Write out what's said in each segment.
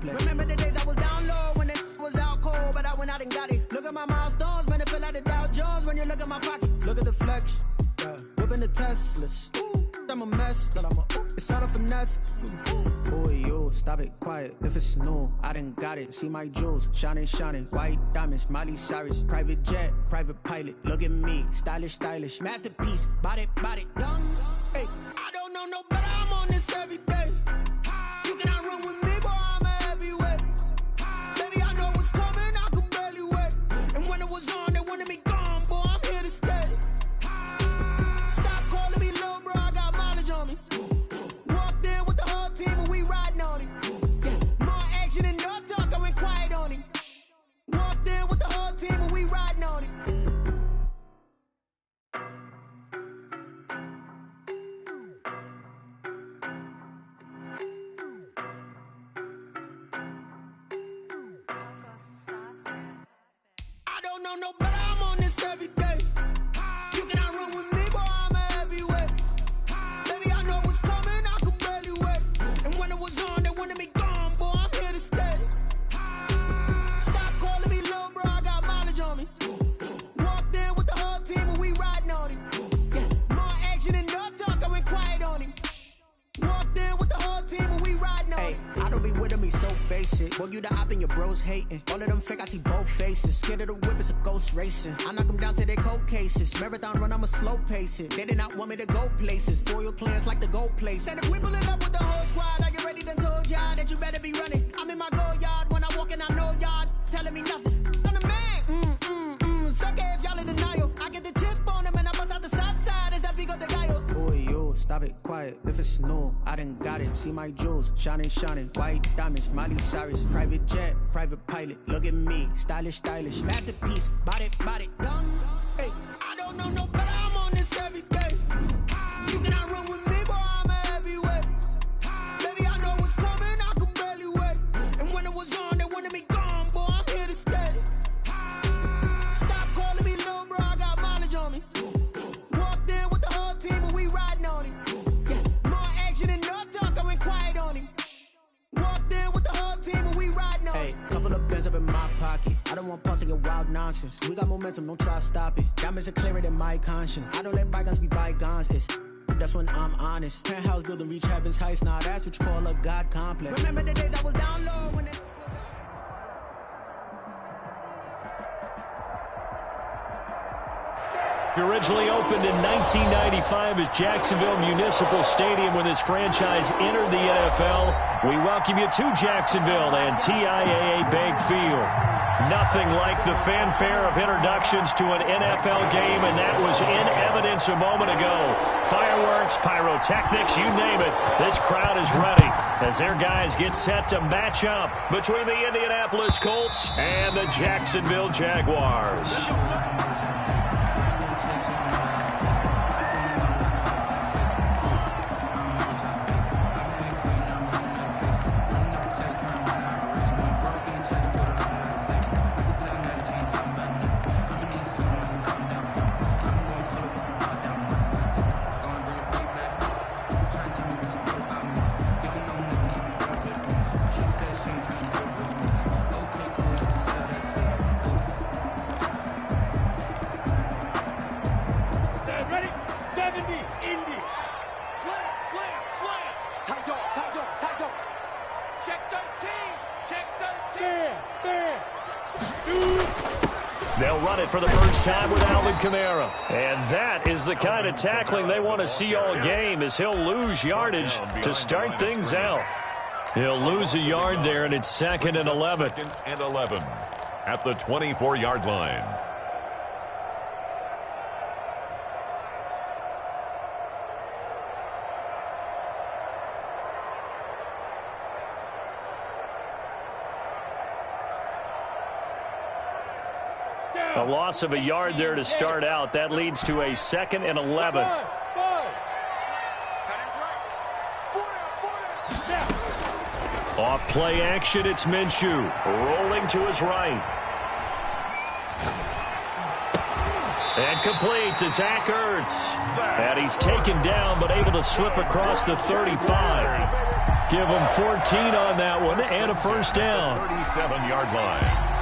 complex. Remember the days I was down low when it was out cold, but I went out and got it. Look at my milestones, man, it feel like the Dow Jones when you look at my pocket. Look at the flex, yeah. Whipping the Teslas. I'm a mess, but it's all a finesse. Boy, you stop it, quiet. If it's new, I done got it. See my jewels, shining, shining. White diamonds, Miley Cyrus. Private jet, private pilot. Look at me, stylish, stylish. Masterpiece, body, young. Hey, I don't know no better. I'm on this every day. You cannot run with me, boy. I'm a heavyweight. Baby, I know what's coming. I could barely wait. And when it was on, they wanted me gone, boy. I'm here to stay. No better, I'm on this every day. You cannot run with me, boy, I'm a heavyweight. Baby, I know what's coming, I could barely wait. And when it was on, they wanted me gone, boy, I'm here to stay. Stop calling me little bro, I got mileage on me. Walked in with the whole team and we riding on it. More action and no talk, I went quiet on him. Walked in with the whole team and we riding on it. I don't be with me so basic. Boy, you the op and your bros hating. All of them fake, I see both faces. Scared of the whip, it's a ghost racing. I knock them down to their cold cases. Marathon run, I'ma slow pace it. They did not want me to go places. Foil plans like the gold place. And if we pulling up with the whole squad, are you ready? Done told y'all that you better be running. I'm in my go yard. When I walk in, I know y'all telling me nothing. I'm the man. Suck it if y'all in denial. I get the chip on them and I bust out the south side. Is that Vigo de Gallo? Boy, you stop it, quiet. If it's new, I done got it. See my jewels, shining, shining. White diamonds, Miley Cyrus. Private jet, private pilot. Look at me, stylish, stylish. Masterpiece, body, young. Hey, I don't know no better. I'm on this every day. You cannot run with me, boy. I'm a heavyweight. Baby, I know what's coming. I could barely wait. And when it was on, they wanted me gone, boy. I'm here to stay. Stop calling me little bro. I got mileage on me. Walked in with the whole team and we riding on it. More action and no talk. I went quiet on him. Walked in with the whole team and we riding on it. Hey, couple of bands up in my pocket. I don't want pulse your wild nonsense. We got momentum, don't try to stop it. Diamonds are clearer than my conscience. I don't let bygones be bygones. That's when I'm honest. Penthouse building reach heaven's heights. Now that's what you call a God complex. Remember the days I was down low when it Originally opened in 1995 as Jacksonville Municipal Stadium when this franchise entered the NFL. We welcome you to Jacksonville and TIAA Bank Field. Nothing like the fanfare of introductions to an NFL game, and that was in evidence a moment ago. Fireworks, pyrotechnics, you name it. This crowd is ready as their guys get set to match up between the Indianapolis Colts and the Jacksonville Jaguars. They'll run it for the first time with Alvin Kamara. And that is the kind of tackling they want to see all game, as he'll lose yardage to start things out. He'll lose a yard there, and it's 2nd and 11. 2nd and 11 at the 24-yard line. A loss of a yard there to start out. That leads to a 2nd and 11. Off play action, it's Minshew. Rolling to his right. And complete to Zach Ertz. And he's taken down but able to slip across the 35. Give them 14 on that one and a first down. 37-yard line.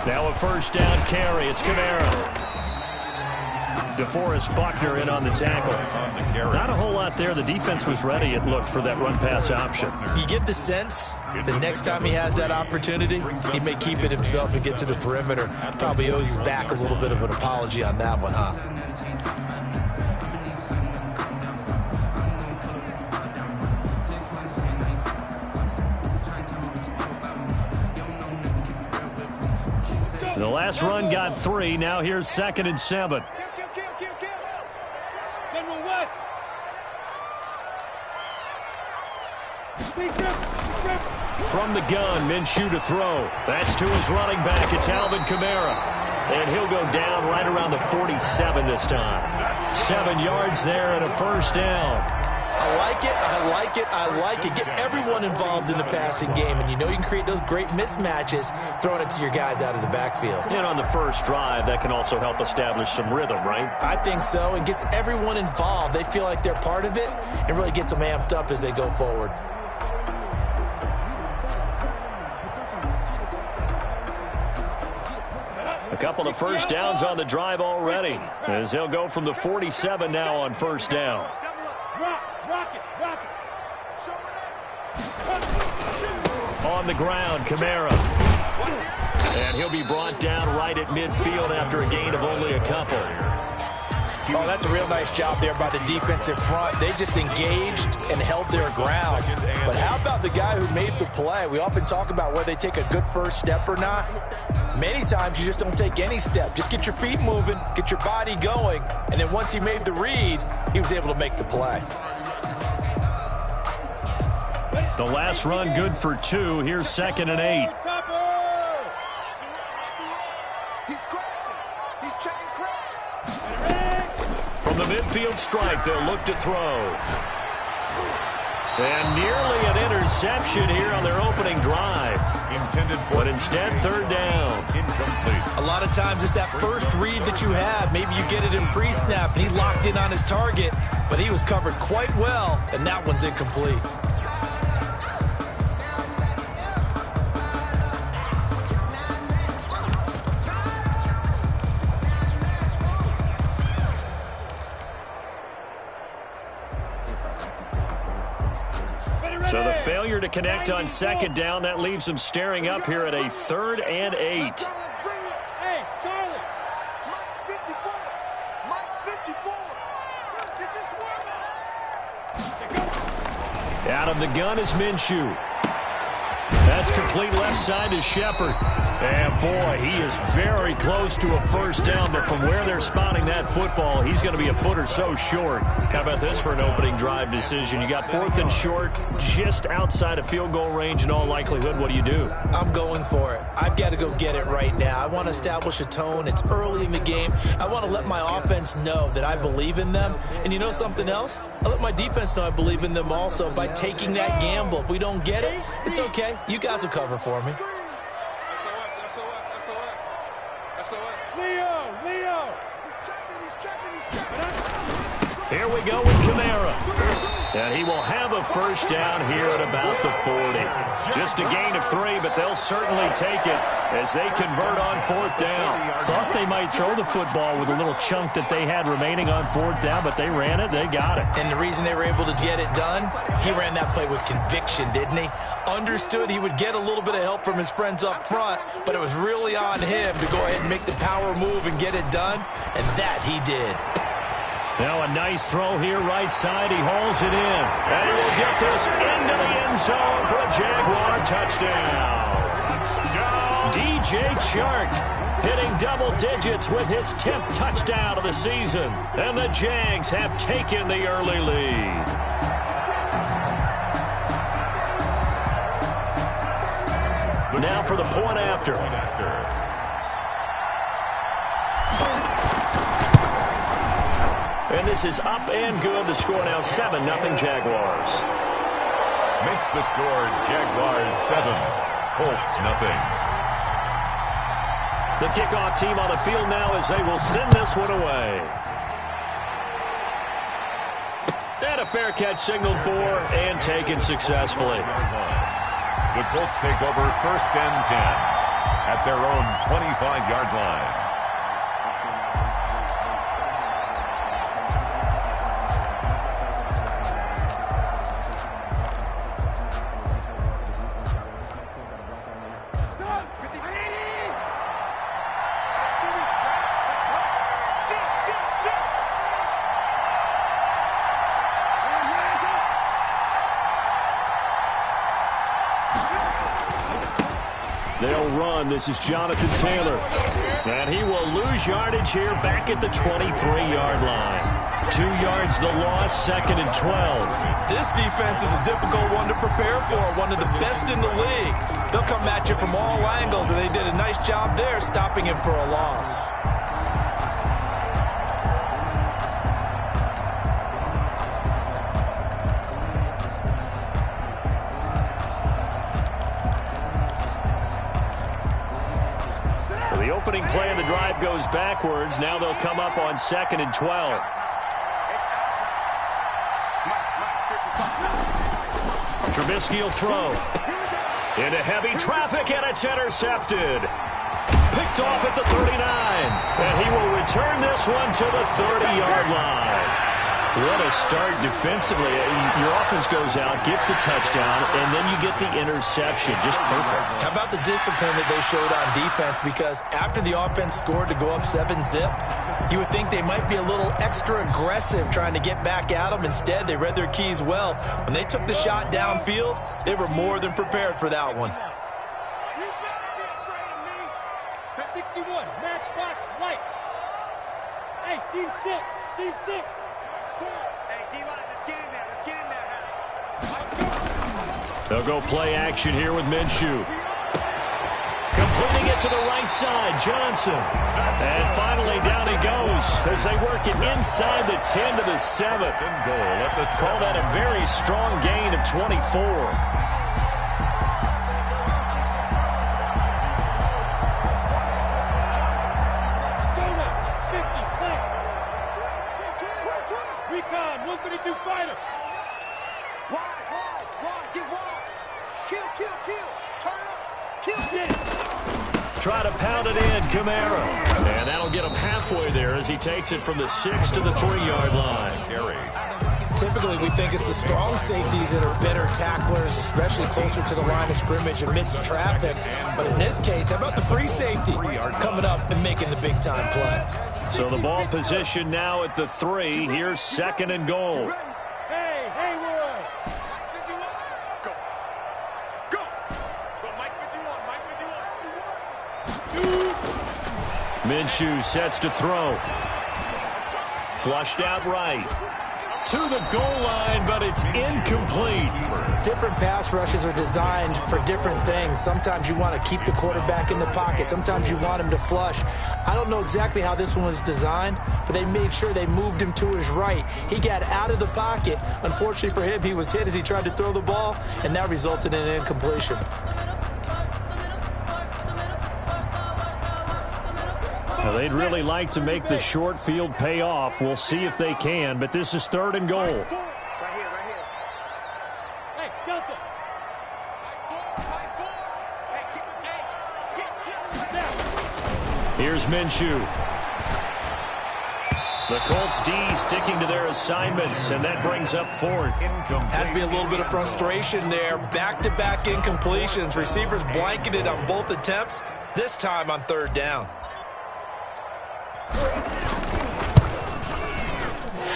Now a first down carry. It's Canale. DeForest Buckner in on the tackle. Not a whole lot there. The defense was ready, it looked, for that run-pass option. You get the sense the next time he has that opportunity, he may keep it himself and get to the perimeter. Probably owes his back a little bit of an apology on that one, huh? The last run got 3. Now here's 2nd and 7. From the gun, Minshew to throw. That's to his running back. It's Alvin Kamara. And he'll go down right around the 47 this time. 7 yards there and a first down. I like it, I like it, I like it. Get everyone involved in the passing game, and you know you can create those great mismatches throwing it to your guys out of the backfield. And on the first drive, that can also help establish some rhythm, right? I think so, and gets everyone involved. They feel like they're part of it, and really gets them amped up as they go forward. A couple of first downs on the drive already, as they'll go from the 47 now on first down. On the ground, Kamara. And he'll be brought down right at midfield after a gain of only a couple. Oh, that's a real nice job there by the defensive front. They just engaged and held their ground. But how about the guy who made the play? We often talk about whether they take a good first step or not. Many times you just don't take any step. Just get your feet moving, get your body going, and then once he made the read, he was able to make the play. The last run good for 2. Here's 2nd and 8. From the midfield strike, they'll look to throw. And nearly an interception here on their opening drive. But instead, 3rd down. Incomplete. A lot of times it's that first read that you have. Maybe you get it in pre-snap, and he locked in on his target, but he was covered quite well, and that one's incomplete. So the failure to connect on 2nd down, that leaves them staring up here at a 3rd and 8. Hey, Charlie. Mike 54. Mike 54. This is Out of the gun is Minshew. That's complete left side to Shepard. And, boy, he is very close to a first down, but from where they're spotting that football, he's going to be a foot or so short. How about this for an opening drive decision? You got 4th and short, just outside of field goal range in all likelihood. What do you do? I'm going for it. I've got to go get it right now. I want to establish a tone. It's early in the game. I want to let my offense know that I believe in them. And you know something else? I let my defense know I believe in them also by taking that gamble. If we don't get it, it's okay. You guys will cover for me. Here we go with Kamara. And he will have a first down here at about the 40. Just a gain of 3, but they'll certainly take it as they convert on 4th down. Thought they might throw the football with a little chunk that they had remaining on 4th down, but they ran it, they got it. And the reason they were able to get it done, he ran that play with conviction, didn't he? Understood he would get a little bit of help from his friends up front, but it was really on him to go ahead and make the power move and get it done, and that he did. Now a nice throw here, right side. He hauls it in. And he will get this into the end zone for a Jaguar touchdown. DJ Chark hitting double digits with his 10th touchdown of the season. And the Jags have taken the early lead. Now for the point after. And this is up and good. The score now 7-0 Jaguars. Makes the score Jaguars 7, Colts 0. The kickoff team on the field now as they will send this one away. And a fair catch signaled for and taken successfully. The Colts take over 1st and 10 at their own 25-yard line. They'll run. This is Jonathan Taylor. And he will lose yardage here back at the 23-yard line. 2 yards the loss, 2nd and 12. This defense is a difficult one to prepare for, one of the best in the league. They'll come at you from all angles, and they did a nice job there stopping him for a loss. The opening play of the drive goes backwards. Now they'll come up on 2nd and 12. Trubisky will throw. Into heavy traffic, and it's intercepted. Picked off at the 39. And he will return this one to the 30-yard line. What a start defensively. Your offense goes out, gets the touchdown, and then you get the interception. Just perfect. How about the discipline that they showed on defense? Because after the offense scored to go up 7-zip, you would think they might be a little extra aggressive trying to get back at them. Instead, they read their keys well. When they took the shot downfield, they were more than prepared for that one. The 61, matchbox lights. Hey, seam 6, seam 6. Hey, D-line, let's get in there. Let's get in there. They'll go play action here with Minshew. Completing it to the right side, Johnson. And finally down he goes as they work it inside the 10 to the 7. Call that a very strong gain of 24. Try to pound it in, Kamara. And that'll get him halfway there as he takes it from the 6 to the 3-yard line. Typically, we think it's the strong safeties that are better tacklers, especially closer to the line of scrimmage amidst traffic. But in this case, how about the free safety coming up and making the big-time play? So the ball position now at the 3. Here's 2nd and goal. Minshew sets to throw. Flushed out right. To the goal line, but it's incomplete. Different pass rushes are designed for different things. Sometimes you want to keep the quarterback in the pocket. Sometimes you want him to flush. I don't know exactly how this one was designed, but they made sure they moved him to his right. He got out of the pocket. Unfortunately for him, he was hit as he tried to throw the ball, and that resulted in an incompletion. Well, they'd really like to make the short field pay off. We'll see if they can, but this is 3rd and goal. Right here. Hey, Johnson. Here's Minshew. The Colts D sticking to their assignments, and that brings up 4th. Has to be a little bit of frustration there. Back-to-back incompletions. Receivers blanketed on both attempts, this time on 3rd down.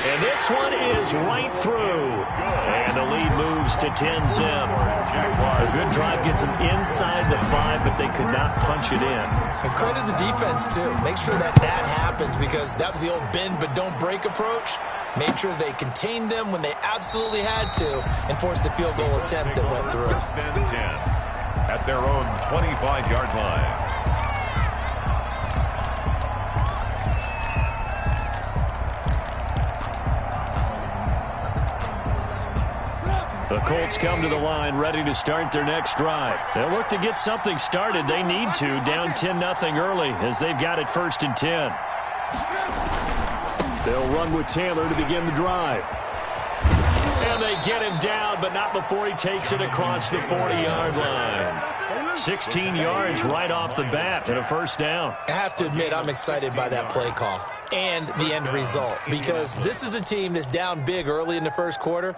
And this one is right through. And the lead moves to 10-zip. A good drive gets them inside the 5, but they could not punch it in. And credit the defense, too. Make sure that happens, because that was the old bend but don't break approach. Made sure they contained them when they absolutely had to and forced the field goal attempt that went through. at their own 25-yard line. The Colts come to the line ready to start their next drive. They'll look to get something started. They need to, down 10-0 early as they've got it 1st and 10. They'll run with Taylor to begin the drive. And they get him down, but not before he takes it across the 40-yard line. 16 yards right off the bat and a 1st down. I have to admit, I'm excited by that play call and the end result, because this is a team that's down big early in the 1st quarter.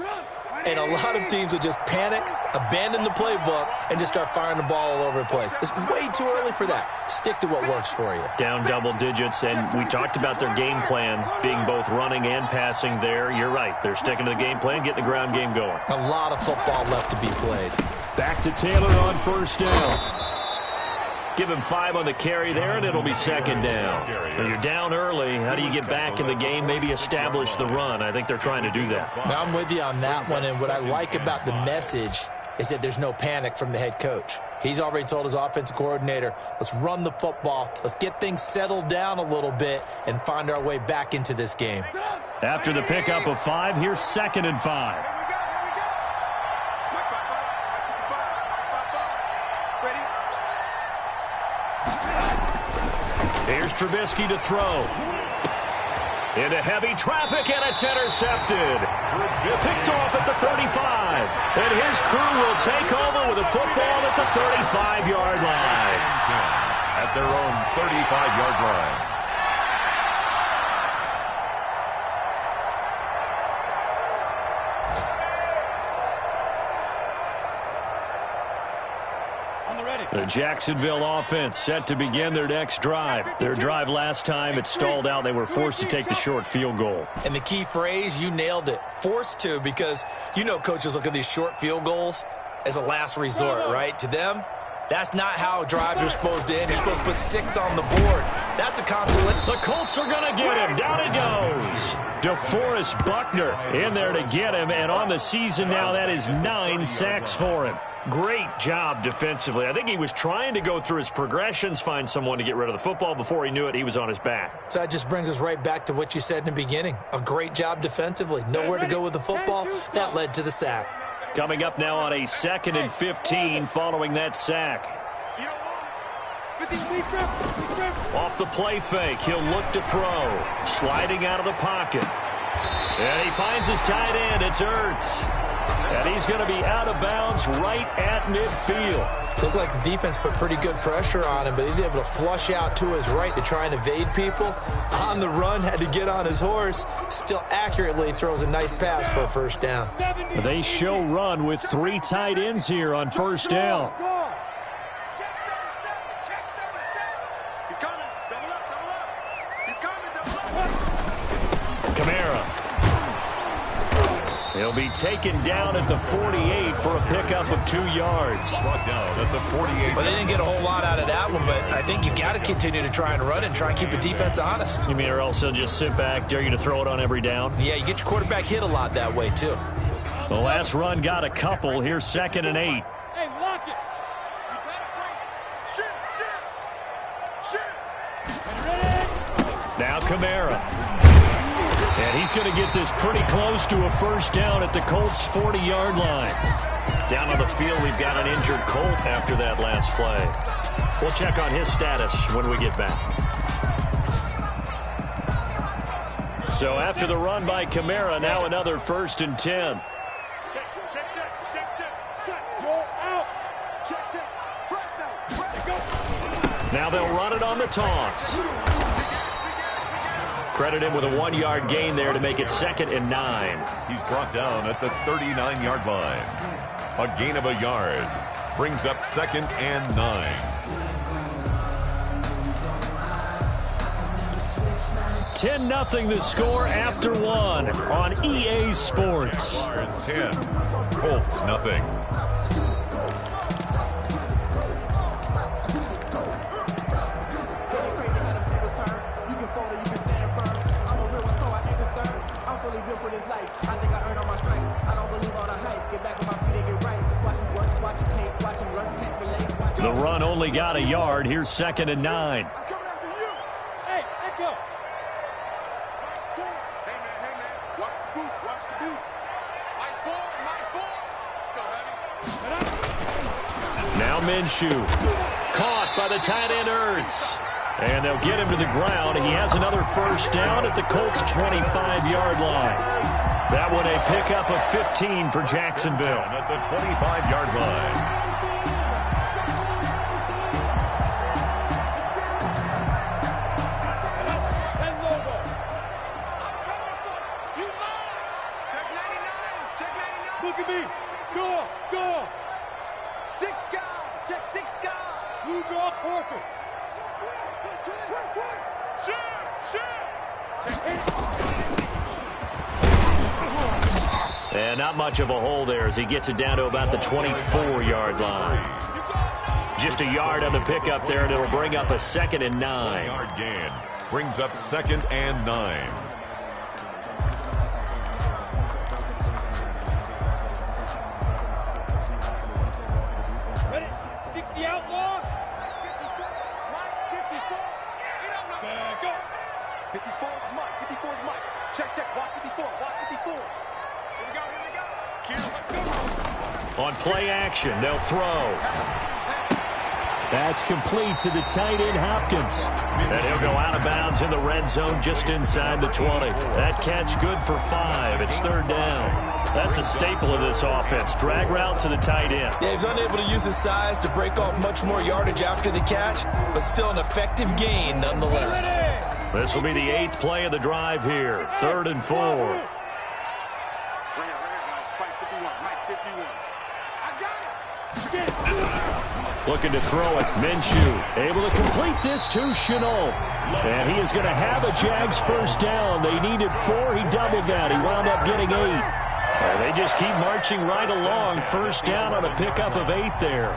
And a lot of teams will just panic, abandon the playbook, and just start firing the ball all over the place. It's way too early for that. Stick to what works for you. Down double digits, and we talked about their game plan being both running and passing there. You're right. They're sticking to the game plan, getting the ground game going. A lot of football left to be played. Back to Taylor on 1st down. Give him 5 on the carry there, and it'll be 2nd down. When you're down early, how do you get back in the game, maybe establish the run? I think they're trying to do that. Now, I'm with you on that one, and what I like about the message is that there's no panic from the head coach. He's already told his offensive coordinator, let's run the football, let's get things settled down a little bit and find our way back into this game. After the pickup of 5, here's 2nd and 5. Here's Trubisky to throw. Into heavy traffic, and it's intercepted. Picked off at the 35. And his crew will take over with a football at the 35-yard line. At their own 35-yard line. The Jacksonville offense set to begin their next drive. Their drive last time, it stalled out. They were forced to take the short field goal. And the key phrase, you nailed it, forced to, because you know coaches look at these short field goals as a last resort, right? To them, that's not how drives are supposed to end. You're supposed to put 6 on the board. That's a consequence. The Colts are going to get him. Down he goes. DeForest Buckner in there to get him, and on the season now, that is 9 sacks for him. Great job defensively. I think he was trying to go through his progressions, find someone to get rid of the football. Before he knew it, he was on his back. So that just brings us right back to what you said in the beginning. A great job defensively. Nowhere to go with the football. That led to the sack. Coming up now on a 2nd and 15 following that sack. Off the play fake, he'll look to throw. Sliding out of the pocket. And he finds his tight end. It's Ertz. And he's going to be out of bounds right at midfield. Looked like the defense put pretty good pressure on him, but he's able to flush out to his right to try and evade people. On the run, had to get on his horse. Still accurately throws a nice pass for a 1st down. They show run with 3 tight ends here on 1st down. He'll be taken down at the 48 for a pickup of 2 yards. Brought down at the 48. Well, they didn't get a whole lot out of that one, but I think you got to continue to try and run it and try and keep the defense honest. You mean, or else they'll just sit back, dare you to throw it on every down? Yeah, you get your quarterback hit a lot that way, too. The last run got a couple. Here's 2nd and 8. Hey, lock it. Now Kamara. And he's going to get this pretty close to a 1st down at the Colts' 40-yard line. Down on the field, we've got an injured Colt after that last play. We'll check on his status when we get back. So after the run by Kamara, now another 1st and 10. Now they'll run it on the toss. Credit him with a 1-yard gain there to make it 2nd and 9. He's brought down at the 39-yard line. A gain of a yard brings up 2nd and 9. 10-0 the score after 1 on EA Sports. Jaguars 10, Colts nothing. For this life, I think I earned all my stripes. I don't believe all the hype. Get back on my feet and get right. Watch him work, watch him hate, watch him learn, can't relate. only got a yard. Here's 2nd and 9. I'm coming after you. Hey, let go. Hey, man. Watch the boot. Watch the boot. Mike four. Let's go, baby. Now Minshew. Caught by the tight end Ertz. And they'll get him to the ground. He has another first down at the Colts' 25-yard line. That one a pickup of 15 for Jacksonville. At the 25-yard line. Look at me. Go. 6 guys. Check 6 guys. Blue draw corpus. And not much of a hole there as he gets it down to about the 24-yard line. Just a yard on the pickup there, and it'll bring up a 2nd and 9. 1-yard gain brings up 2nd and 9. Ready? 60 outlaw. 54. Go. 54 is Mike. 54 is Mike. Check. Watch 54. Here we go. On play action, they'll throw. That's complete to the tight end Hopkins. And he'll go out of bounds in the red zone just inside the 20. That catch good for 5. It's 3rd down. That's a staple of this offense. Drag route to the tight end. Yeah, he's unable to use his size to break off much more yardage after the catch, but still an effective gain nonetheless. This will be the 8th play of the drive here. 3rd and 4. Looking to throw it. Minshew able to complete this to Chenault. And he is going to have a Jags first down. They needed 4. He doubled that. He wound up getting 8. They just keep marching right along. First down on a pickup of 8 there.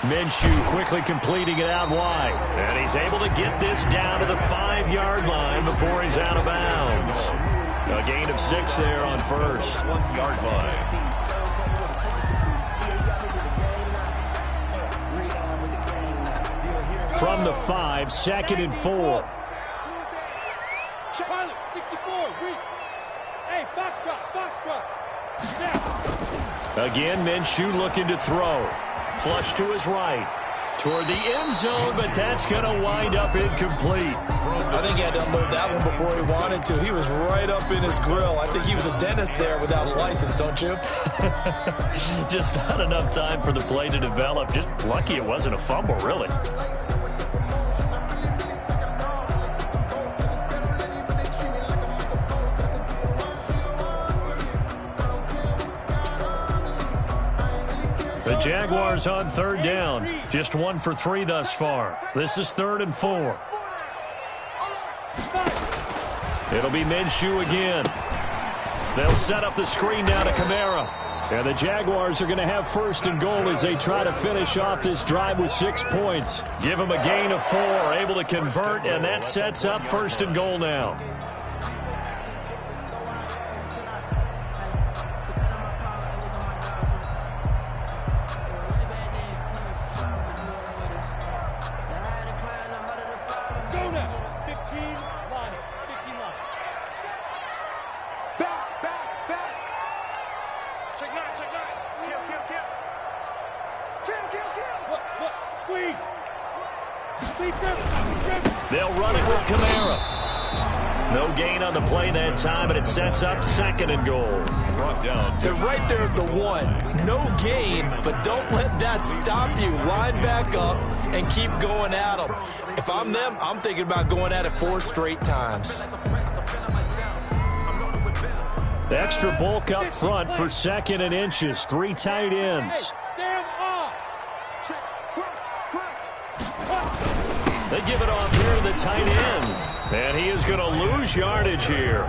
Minshew quickly completing it out wide. And he's able to get this down to the 5-yard line before he's out of bounds. A gain of 6 there on first. 1-yard line. From the 5, 2nd and 4. Pilot, 64, weak. Hey, Foxtrot. Again, Minshew looking to throw. Flush to his right. Toward the end zone, but that's going to wind up incomplete. I think he had to unload that one before he wanted to. He was right up in his grill. I think he was a dentist there without a license, don't you? Just not enough time for the play to develop. Just lucky it wasn't a fumble, really. The Jaguars on 3rd down. Just 1 for 3 thus far. This is 3rd and 4. It'll be Minshew again. They'll set up the screen down to Kamara. And the Jaguars are going to have 1st and goal as they try to finish off this drive with 6 points. Give them a gain of 4, able to convert, and that sets up 1st and goal now. They'll run it with Kamara. No gain on the play that time, and it sets up 2nd and goal. Brought down. They're right there at the 1. No gain, but don't let that stop you. Line back up and keep going at them. If I'm them, I'm thinking about going at it 4 straight times. The extra bulk up front for 2nd and inches. 3 tight ends. They give it off here to the tight end. And he is going to lose yardage here.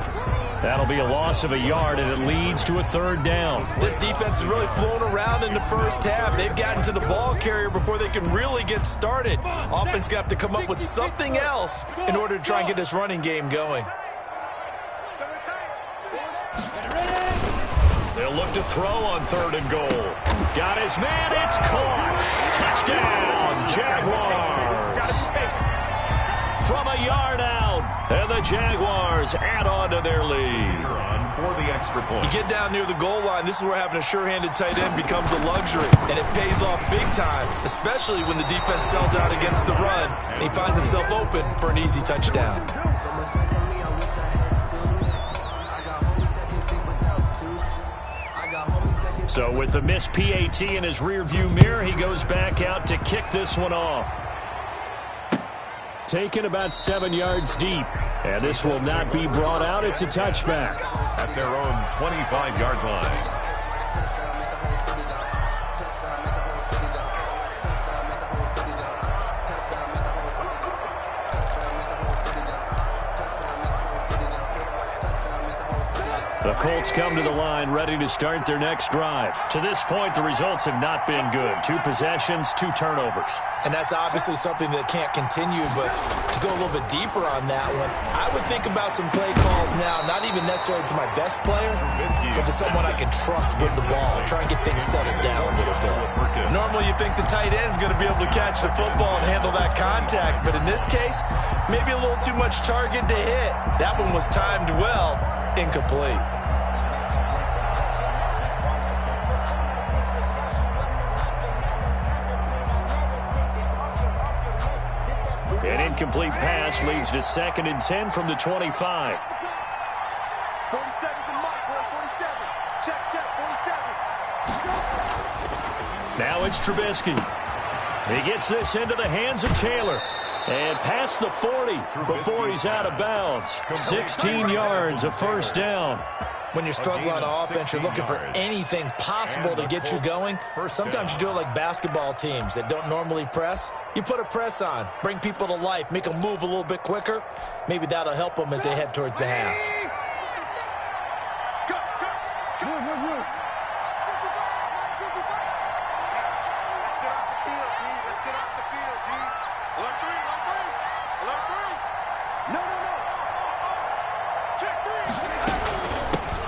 That'll be a loss of a yard, and it leads to a third down. This defense is really flown around in the first half. They've gotten to the ball carrier before they can really get started. Offense going to have to come up with something else in order to try and get this running game going. They'll look to throw on 3rd and goal. Got his man. It's caught. Touchdown, Jaguars. From a yard out, and the Jaguars add on to their lead. For the extra point. You get down near the goal line, this is where having a sure-handed tight end becomes a luxury, and it pays off big time, especially when the defense sells out against the run, and he finds himself open for an easy touchdown. So with the missed PAT in his rearview mirror, he goes back out to kick this one off. Taken about 7 yards deep. And this will not be brought out. It's a touchback. At their own 25-yard line. The Colts come to the line ready to start their next drive. To this point, the results have not been good. 2 possessions, 2 turnovers. And that's obviously something that can't continue, but to go a little bit deeper on that one, I would think about some play calls now, not even necessarily to my best player, but to someone I can trust with the ball and try and get things settled down a little bit. Normally you think the tight end's going to be able to catch the football and handle that contact, but in this case, maybe a little too much target to hit. That one was timed well, incomplete. An incomplete pass leads to 2nd and 10 from the 25. 47 from Mike, 47. Check, 47. Now it's Trubisky. He gets this into the hands of Taylor. And past the 40 before he's out of bounds. 16 yards, a first down. When you're struggling on offense, you're looking for anything possible to get you going. Sometimes you do it like basketball teams that don't normally press. You put a press on, bring people to life, make them move a little bit quicker. Maybe that'll help them as they head towards the half.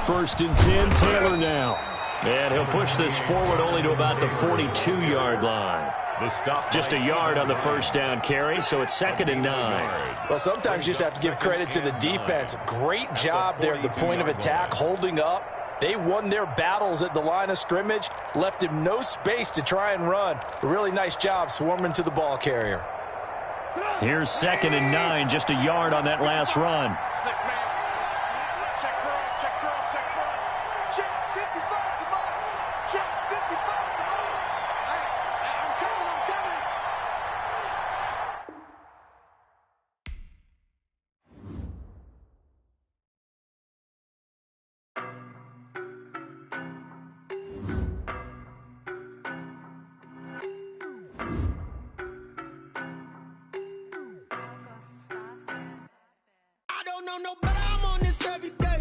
First and 10, Taylor now. And he'll push this forward only to about the 42-yard line. Just a yard on the first down carry, so it's 2nd and 9. Well, sometimes you just have to give credit to the defense. Great job there at the point of attack, holding up. They won their battles at the line of scrimmage, left him no space to try and run. A really nice job swarming to the ball carrier. Here's 2nd and 9, just a yard on that last run. 6-man. Check cross, check cross, check cross. Check 55 to Mike. Check 55 to Mike. Hey, I'm coming, I'm coming. I don't know no better, I'm on this every day.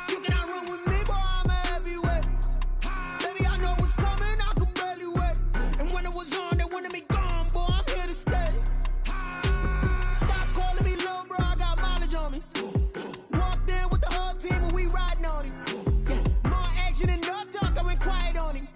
You cannot run with me, boy, I'm a heavyweight. Baby, I know what's coming, I could barely wait. And when it was on, they wanted me gone, boy, I'm here to stay. Stop calling me little bro, I got mileage on me. Walked in with the whole team and we riding on him. Yeah, more action and no talk, I went quiet on him.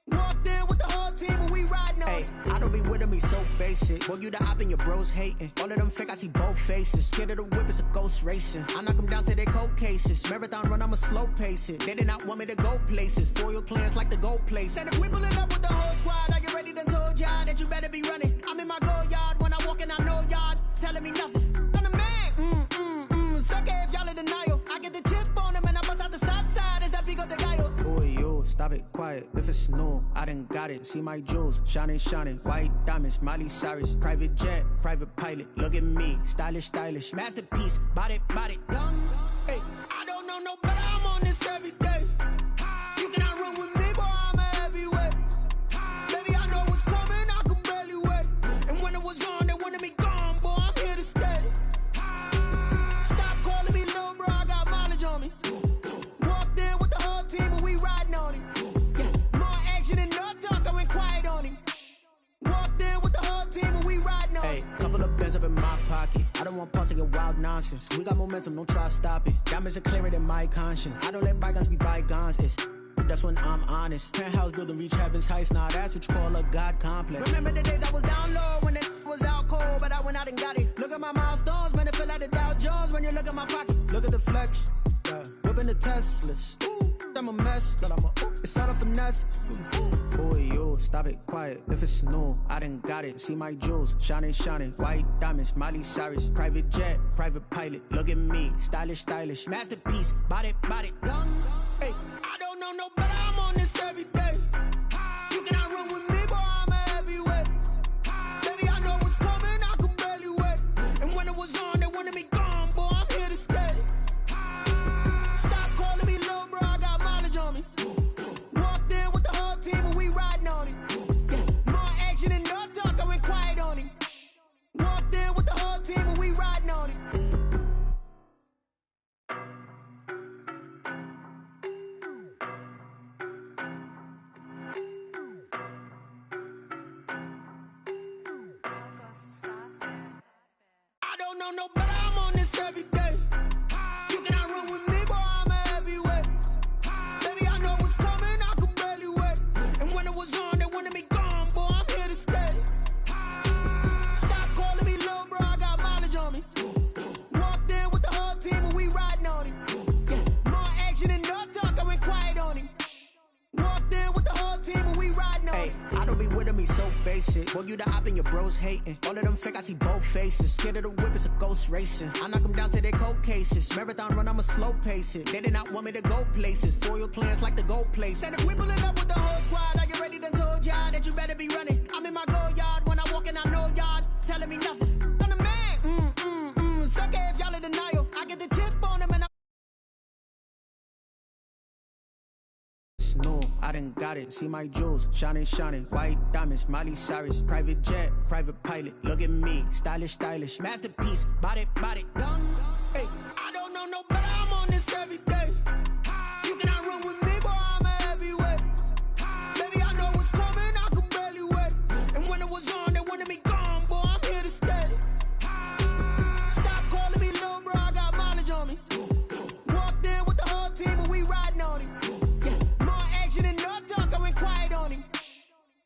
Walked in with the whole team and we riding on him. I don't be with him, he's so basic. Boy, you the op and your bros hating. All of them fake, I see both faces. Scared of the whip, it's a ghost racing. I knock them down to their cold cases. Marathon run, I'ma slow pace it. They did not want me to go places. Foil plans like the gold place. And if we pulling up with the whole squad, are you ready? Done told y'all that you better be running. I'm in my go yard. When I walk in, I know y'all telling me nothing. I'm the man. Suck it if y'all in denial. I get the chip on him and I bust out the south side. Is that Vigo de Gallo? Boy, yo, stop it, quiet. If it's new, I done got it. See my jewels, shining, shining. White diamonds, Miley Cyrus. Private jet, private pilot. Look at me, stylish, stylish. Masterpiece, body, young. Hey, I don't know no better, I'm on this every day. You cannot run with me, boy, I'm a heavyweight. Baby, I know what's coming, I could barely wait. And when it was on, they wanted me gone, boy, I'm here to stay. wild nonsense. We got momentum, don't try to stop it. Diamonds are clearer than my conscience. I don't let bygones be bygones. That's when I'm honest. Penthouse building, reach heaven's heights. Nah, that's what you call a God complex. Remember the days I was down low when it was out cold, but I went out and got it. Look at my milestones, man, it feel like the Dow Jones when you look at my pocket. Look at the flex, yeah. Whipping the Teslas. I'm a mess, but it's all a finesse. Boy, you stop it, quiet. If it's new, I done got it. See my jewels, shining, shining. White diamonds, Miley Cyrus. Private jet, private pilot. Look at me, stylish, stylish. Masterpiece, body, young. Hey, I don't know no better, I'm on this every day. You cannot run with me, boy, I'm a heavyweight. Baby, I know what's coming, I could barely wait. And when it was on, they wanted me gone, boy, I'm here to stay. Stop calling me little bro, I got mileage on me. Walked in with the whole team and we riding on it. More action and no talk, I went quiet on it. Walked in with the whole team and we riding on it. I don't know no better, I'm on this every day. You cannot run with me, boy, I'm a heavyweight. Baby, I know what's coming, I could barely wait. And when it was on, they wanted me gone, boy, I'm here to stay. Stop calling me little bro, I got mileage on me. Walked in with the whole team and we riding on it. More action and no talk, I went quiet on it. Walked in with the whole team and we riding on it. I don't be with me so basic. Well, you the op and your bros hating. All of them fake, I see both faces. Scared of the whip, it's a ghost racing. I knock them down to their cold cases. Marathon run, I'ma slow pace it. They did not want me to go places. Foil plans like the go place. And if we pulling up with the whole squad, are you ready? Done told y'all that you better be running. I'm in my go yard. When I walk in, I know y'all telling me nothing. I'm the man. Suck it if y'all in denial. I get the chip on them and no, I done got it. See my jewels, shining, shining. White diamonds, Miley Cyrus. Private jet, private pilot. Look at me, stylish, stylish. Masterpiece, body, young. Hey, I don't know no better, I'm on this every day. You cannot run with me, boy, I'm a heavyweight. Baby, I know what's coming, I could barely wait. And when it was on, they wanted me gone, boy, I'm here to stay. Stop calling me little bro, I got mileage on me. Walked in with the whole team and we riding on it. And no talk, I went quiet on him.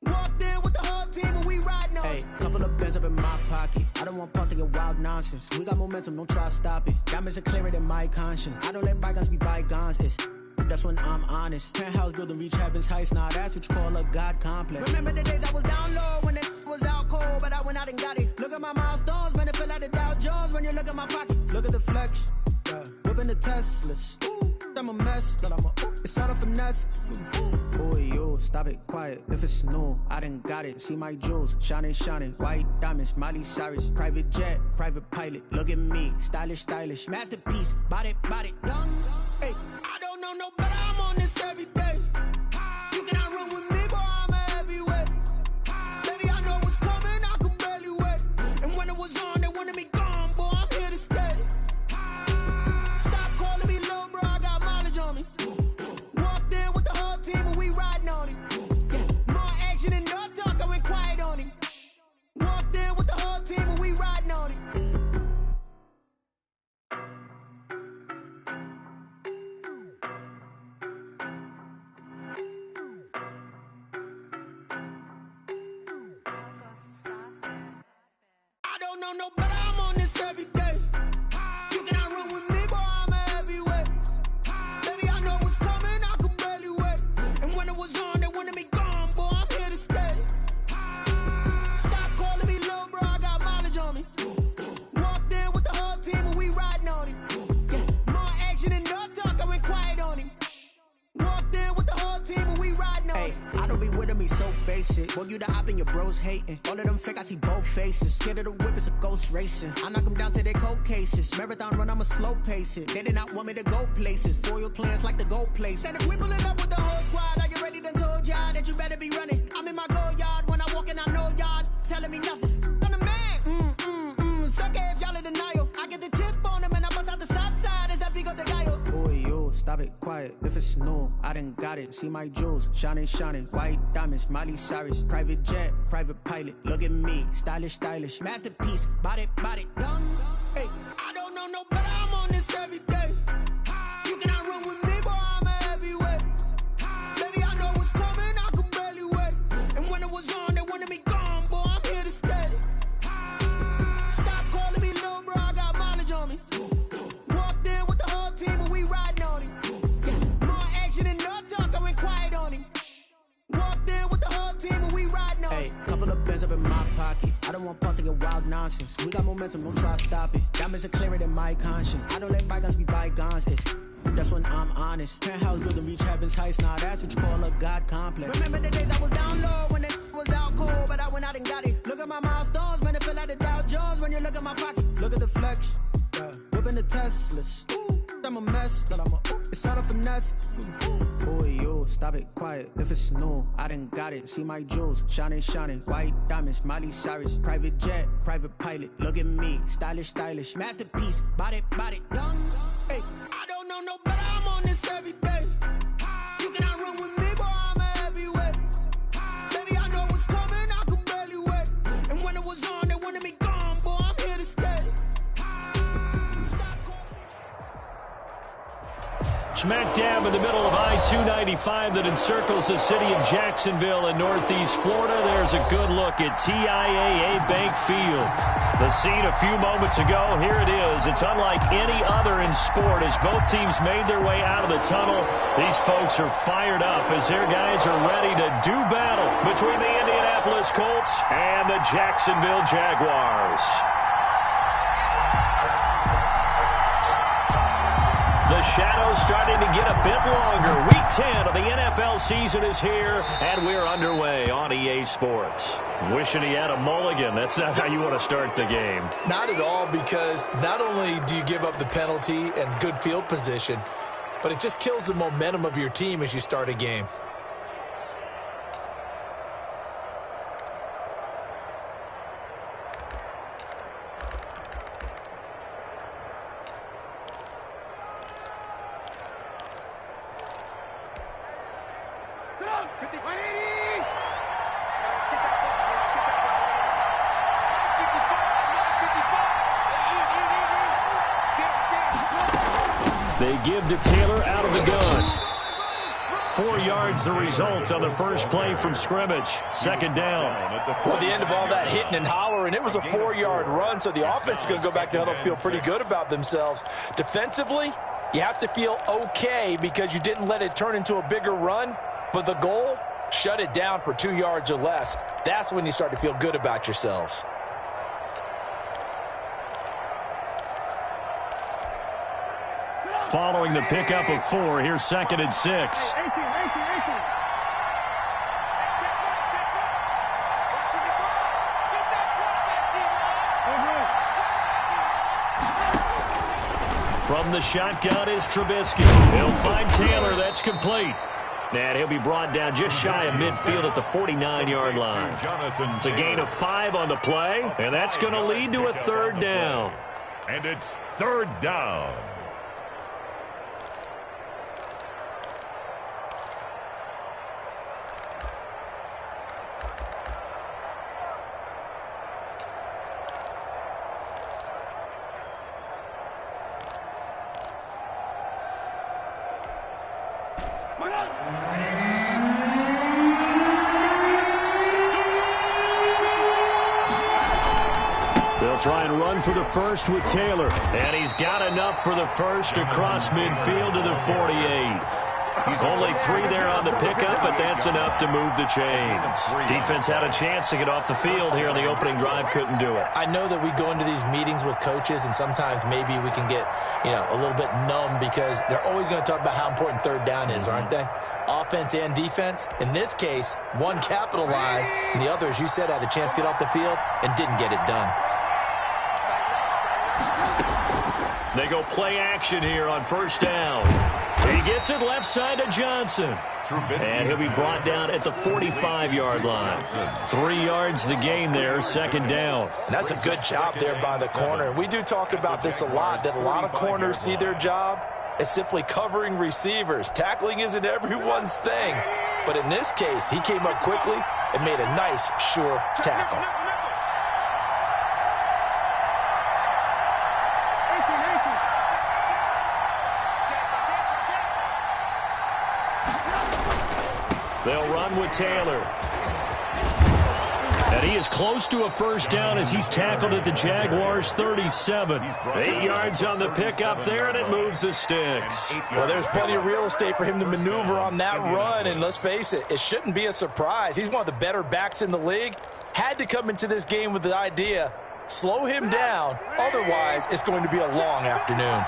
Walked in with the whole team and we riding on it. Hey, couple of bands up in my pocket. I don't want pause to get wild nonsense. We got momentum, don't try to stop it. Diamonds are clearer than my conscience. I don't let bygones be bygones. That's when I'm honest. Penthouse building, reach heaven's heights. Nah, that's what you call a God complex. Remember the days I was down low when it was out cold, but I went out and got it. Look at my milestones, man, it feel like the Dow Jones when you look at my pocket. Look at the flex, yeah. Whipping the Teslas. I'm a mess, but it's all a finesse. Boy, you stop it, quiet. If it's new, I done got it. See my jewels, shining, shining. White diamonds, Miley Cyrus. Private jet, private pilot. Look at me, stylish, stylish. Masterpiece, body, young. Hey, I don't know no better, I'm on this every day. You cannot run with me, boy, I'm a heavyweight. Baby, I know what's coming, I could barely wait. And when it was on, they wanted me gone, boy, I'm here to stay. Stop calling me little bro, I got mileage on me. Walked in with the whole team and we riding on it. More action and no talk, I went quiet on it. Walked in with the whole team and we riding on it. I don't know no better, I'm on this every day. You cannot run with me, boy, I'm a heavyweight. Baby, I know what's coming, I could barely wait. And when it was on, they wanted me gone, boy, I'm here to stay. Stop calling me little bro, I got mileage on me. Walked in with the whole team and we riding on it. More action and no talk, I went quiet on him. Walked in with the whole team and we riding on it. I don't be with me so basic. Well, you the op and your bros hating. All of them fake, I see both faces. Scared of the whip, it's a ghost racing. I knock them down to their cold cases. Marathon run, I'ma slow pace it. They did not want me to go places. Foil plans like the go place. And if we pulling up with the whole squad, are you ready? Done told y'all that you better be running. I'm in my go yard. When I walk in, I know y'all telling me nothing. I'm the man. Suck it if y'all in denial. I get the chip on them and I bust out the south side. Is that big of the guy? Boy, you stop it, quiet. If it's new, I done got it. See my jewels, shining, shining. White diamonds, Miley Cyrus. Private jet, private pilot. Look at me, stylish, stylish. Masterpiece, body, young. Hey, I don't know this every day. You cannot run with me, boy, I'm a heavyweight. Baby, I know what's coming, I could barely wait. And when it was on, they wanted me gone, boy, I'm here to stay. Stop calling me little bro, I got mileage on me. Walked in with the whole team and we riding on him. More action and no talk, I went quiet on him. Walked in with the whole team and we riding on him. Hey, couple of bands up in my pocket. I don't want pause to get wild nonsense. We got momentum, don't try to stop it. Diamonds are clearer than my conscience. I don't let bygones be bygones. That's when I'm honest. Penthouse building, reach heaven's heights. Nah, that's what you call a God complex. Remember the days I was down low when it was out cold, but I went out and got it. Look at my milestones, man, it feel like the Dow Jones when you look at my pocket. Look at the flex, yeah. Whipping the Teslas. Ooh, I'm a mess, but it's all a finesse. Boy, you stop it, quiet. If it's new, I done got it. See my jewels, shining, shining. White diamonds, Miley Cyrus. Private jet, private pilot. Look at me, stylish, stylish. Masterpiece, body, young. Hey, I don't know no better, I'm on this every day. You cannot run with me, boy, I'm a heavyweight. Baby, I know what's coming, I could barely wait. And when it was on, they wanted me gone, boy, I'm here to stay. Smack dab in the middle of I-295 that encircles the city of Jacksonville in northeast Florida. There's a good look at TIAA Bank Field. The scene a few moments ago, here it is. It's unlike any other in sport as both teams made their way out of the tunnel. These folks are fired up as their guys are ready to do battle between the Indianapolis Colts and the Jacksonville Jaguars. The shadow's starting to get a bit longer. Week 10 of the NFL season is here, and we're underway on EA Sports. Wishing he had a mulligan. That's not how you want to start the game. Not at all, because not only do you give up the penalty and good field position, but it just kills the momentum of your team as you start a game. They give to Taylor out of the gun. 4 yards the result on the first play from scrimmage. Second down. Well, at the end of all that hitting and hollering, it was a 4-yard run, so the offense is going to go back to huddle, feel pretty good about themselves. Defensively, you have to feel okay because you didn't let it turn into a bigger run, but the goal, shut it down for 2 yards or less. That's when you start to feel good about yourselves. Following the pickup of 4, here's 2nd and 6. From the shotgun is Trubisky. He'll find Taylor. That's complete. And he'll be brought down just shy of midfield at the 49-yard line. It's a gain of 5 on the play, and that's going to lead to a 3rd down. And it's 3rd down. They'll try and run for the first with Taylor. And he's got enough for the first across midfield to the 48. Only 3 there on the pickup, but that's enough to move the chains. Defense had a chance to get off the field here in the opening drive, couldn't do it. I know that we go into these meetings with coaches, and sometimes maybe we can get, a little bit numb because they're always going to talk about how important 3rd down is, aren't they? Offense and defense. In this case, one capitalized, and the other, as you said, had a chance to get off the field and didn't get it done. They go play action here on 1st down. He gets it left side to Johnson. And he'll be brought down at the 45-yard line. 3 yards the gain there, 2nd down. And that's a good job there by the corner. We do talk about this a lot, that a lot of corners see their job as simply covering receivers. Tackling isn't everyone's thing. But in this case, he came up quickly and made a nice, sure tackle. They'll run with Taylor. And he is close to a first down as he's tackled at the Jaguars' 37. 8 yards on the pickup there, and it moves the sticks. Well, there's plenty of real estate for him to maneuver on that run, and let's face it, it shouldn't be a surprise. He's one of the better backs in the league. Had to come into this game with the idea, slow him down, otherwise it's going to be a long afternoon.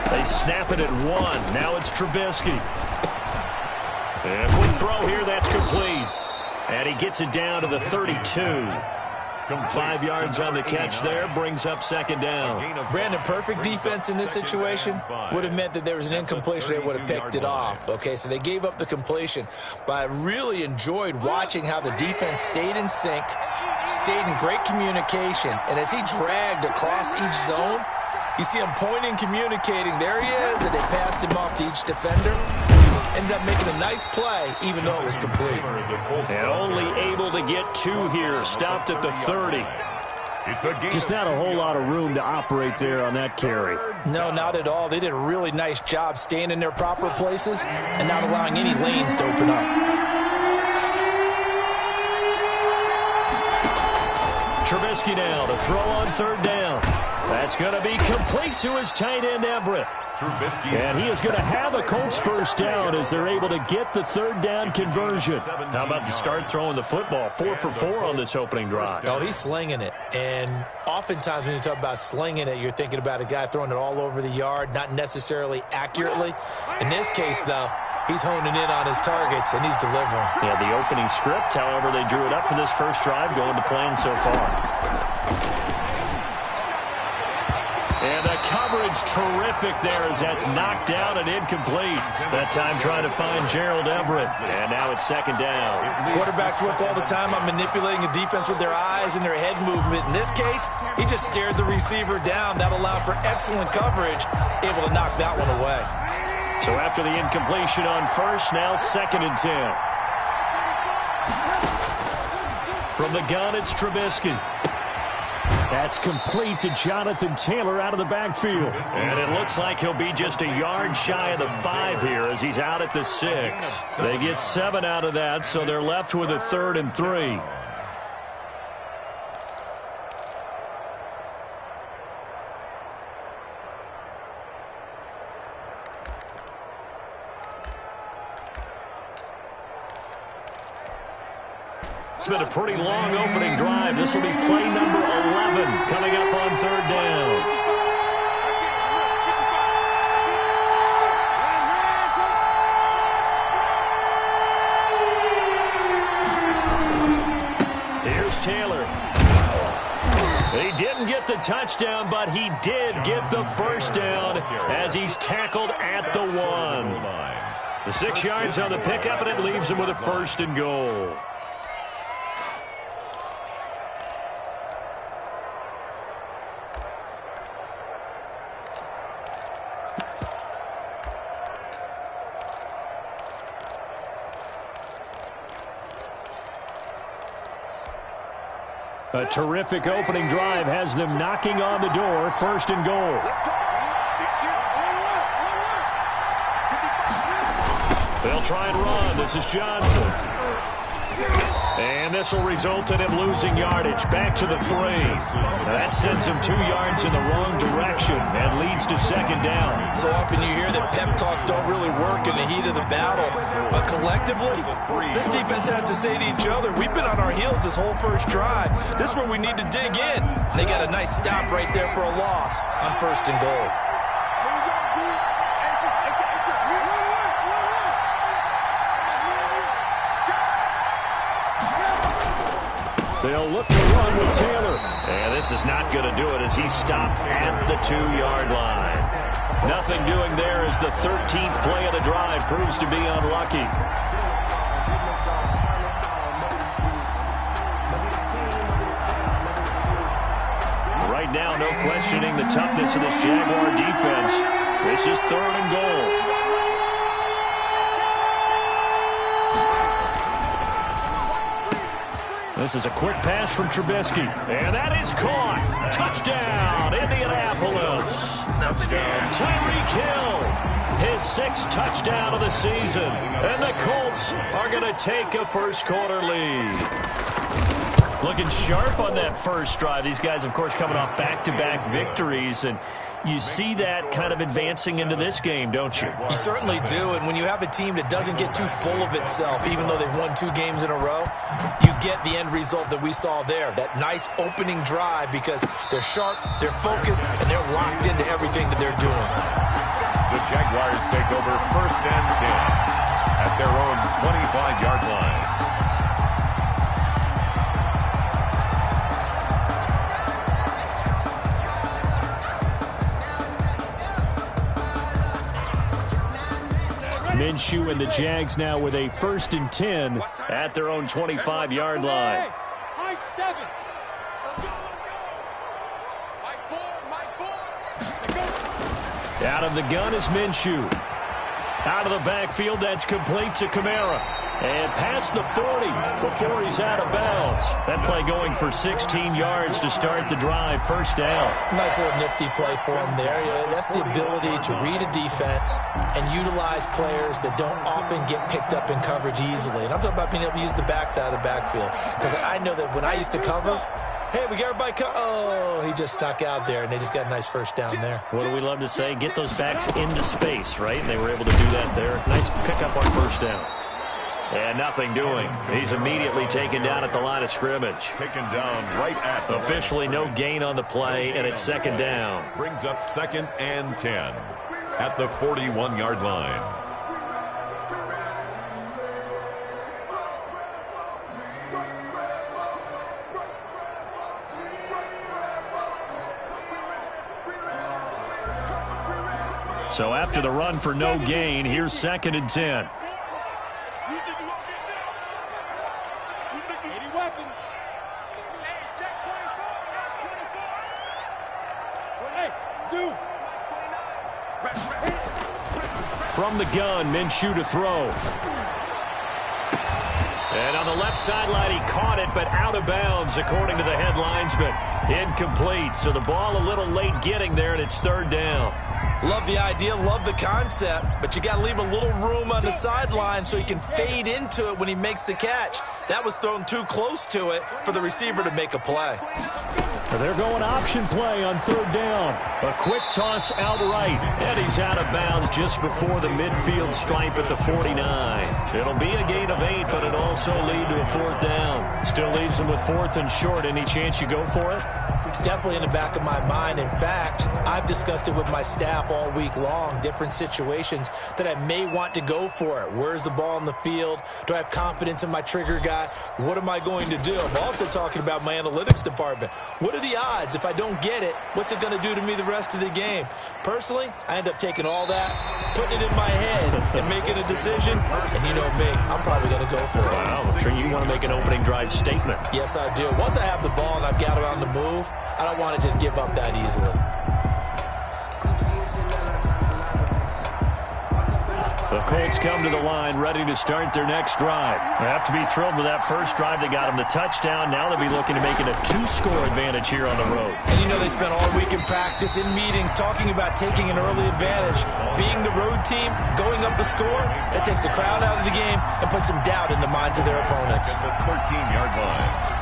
They snap it at 1. Now it's Trubisky. And a quick throw here, that's complete. And he gets it down to the 32. 5 yards on the catch there, brings up second down. Brandon, perfect defense in this situation would have meant that there was an incompletion. They would have picked it off. Okay, so they gave up the completion. But I really enjoyed watching how the defense stayed in sync, stayed in great communication. And as he dragged across each zone, you see him pointing, communicating. There he is, and they passed him off to each defender. Ended up making a nice play, even though it was complete. And only able to get 2 here. Stopped at the 30. Just not a whole lot of room to operate there on that carry. No, not at all. They did a really nice job staying in their proper places and not allowing any lanes to open up. Trubisky now to throw on third down. That's going to be complete to his tight end, Everett. And he is going to have a Colts first down as they're able to get the third down conversion. How about the start throwing the football? 4 for 4 on this opening drive. Oh, he's slinging it. And oftentimes when you talk about slinging it, you're thinking about a guy throwing it all over the yard, not necessarily accurately. In this case, though, he's honing in on his targets, and he's delivering. Yeah, the opening script, however, they drew it up for this first drive, going to plan so far. And the coverage terrific there as that's knocked down and incomplete. That time trying to find Gerald Everett. And now it's second down. Quarterbacks work all the time on manipulating a defense with their eyes and their head movement. In this case, he just stared the receiver down. That allowed for excellent coverage, able to knock that one away. So after the incompletion on first, now 2nd and 10. From the gun, it's Trubisky. That's complete to Jonathan Taylor out of the backfield. And it looks like he'll be just a yard shy of the 5 here as he's out at the 6. They get 7 out of that, so they're left with a 3rd and 3. It's been a pretty long opening drive. This will be play number 11 coming up on third down. Here's Taylor. He didn't get the touchdown, but he did get the first down as he's tackled at the 1. The 6 yards on the pickup, and it leaves him with a 1st and goal. A terrific opening drive has them knocking on the door. 1st and goal. They'll try and run. This is Johnson. And this will result in him losing yardage. Back to the 3. That sends him 2 yards in the wrong direction and leads to 2nd down. So often you hear that pep talks don't really work in the heat of the battle. But collectively, this defense has to say to each other, we've been on our heels this whole first drive. This is where we need to dig in. They got a nice stop right there for a loss on 1st and goal. They'll look to run with Taylor. And this is not going to do it as he's stopped at the 2-yard line. Nothing doing there as the 13th play of the drive proves to be unlucky. Right now, no questioning the toughness of this Jaguar defense. This is 3rd and goal. This is a quick pass from Trubisky. And that is caught. Touchdown, Indianapolis. Touchdown. Tyreek Hill, his 6th touchdown of the season. And the Colts are going to take a first-quarter lead. Looking sharp on that first drive. These guys, of course, coming off back-to-back victories. And you see that kind of advancing into this game, don't you? You certainly do. And when you have a team that doesn't get too full of itself, even though they've won 2 games in a row, you get the end result that we saw there. That nice opening drive because they're sharp, they're focused, and they're locked into everything that they're doing. The Jaguars take over 1st and 10 at their own 25-yard line. Minshew and the Jags now with a 1st and 10 at their own 25-yard line. High 7. Out of the gun is Minshew. Out of the backfield, that's complete to Kamara. And past the 40 before he's out of bounds. That play going for 16 yards to start the drive. 1st down. Nice little nifty play for him there. That's the ability to read a defense and utilize players that don't often get picked up in coverage easily. And I'm talking about being able to use the backside of the backfield. Because I know that when I used to cover, hey, we got everybody oh, he just snuck out there, and they just got a nice 1st down there. What do we love to say? Get those backs into space, right? And they were able to do that there. Nice pickup on 1st down. And nothing doing. He's immediately taken down at the line of scrimmage. Taken down right at the officially no gain on the play, and it's 2nd down. Brings up 2nd and 10 at the 41-yard line. So after the run for no gain, here's 2nd and 10. From the gun, Minshew to throw. And on the left sideline, he caught it, but out of bounds, according to the headlines, but incomplete. So the ball a little late getting there, and it's 3rd down. Love the idea, love the concept, but you got to leave a little room on the sideline so he can fade into it when he makes the catch. That was thrown too close to it for the receiver to make a play. They're going option play on 3rd down. A quick toss out right, and he's out of bounds just before the midfield stripe at the 49. It'll be a gain of 8, but it'll also lead to a 4th down. Still leaves them with 4th and short. Any chance you go for it? It's definitely in the back of my mind. In fact, I've discussed it with my staff all week long, different situations that I may want to go for it. Where's the ball in the field? Do I have confidence in my trigger guy? What am I going to do? I'm also talking about my analytics department. What are the odds? If I don't get it, what's it going to do to me the rest of the game? Personally, I end up taking all that, putting it in my head, and making a decision. And you know me, I'm probably going to go for it. Wow, you want to make an opening drive statement. Yes, I do. Once I have the ball and I've got it on the move, I don't want to just give up that easily. The Colts come to the line ready to start their next drive. They have to be thrilled with that first drive. They got them the touchdown. Now they'll be looking to make it a 2-score advantage here on the road. And you know they spent all week in practice, in meetings, talking about taking an early advantage. Being the road team, going up a score, that takes the crowd out of the game and puts some doubt in the minds of their opponents. At the 13-yard line.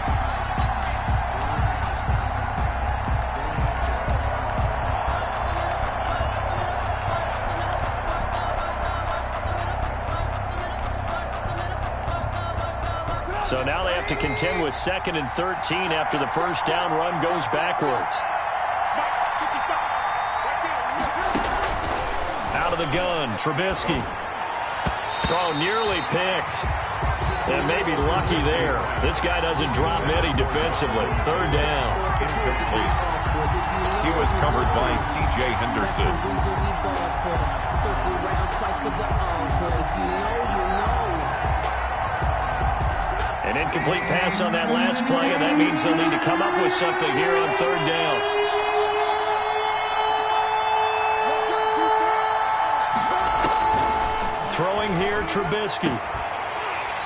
So now they have to contend with 2nd and 13 after the first down run goes backwards. Out of the gun, Trubisky. Oh, nearly picked. And maybe lucky there. This guy doesn't drop many defensively. 3rd down. Incomplete. He was covered by C.J. Henderson. An incomplete pass on that last play, and that means they'll need to come up with something here on 3rd down. Throwing here, Trubisky.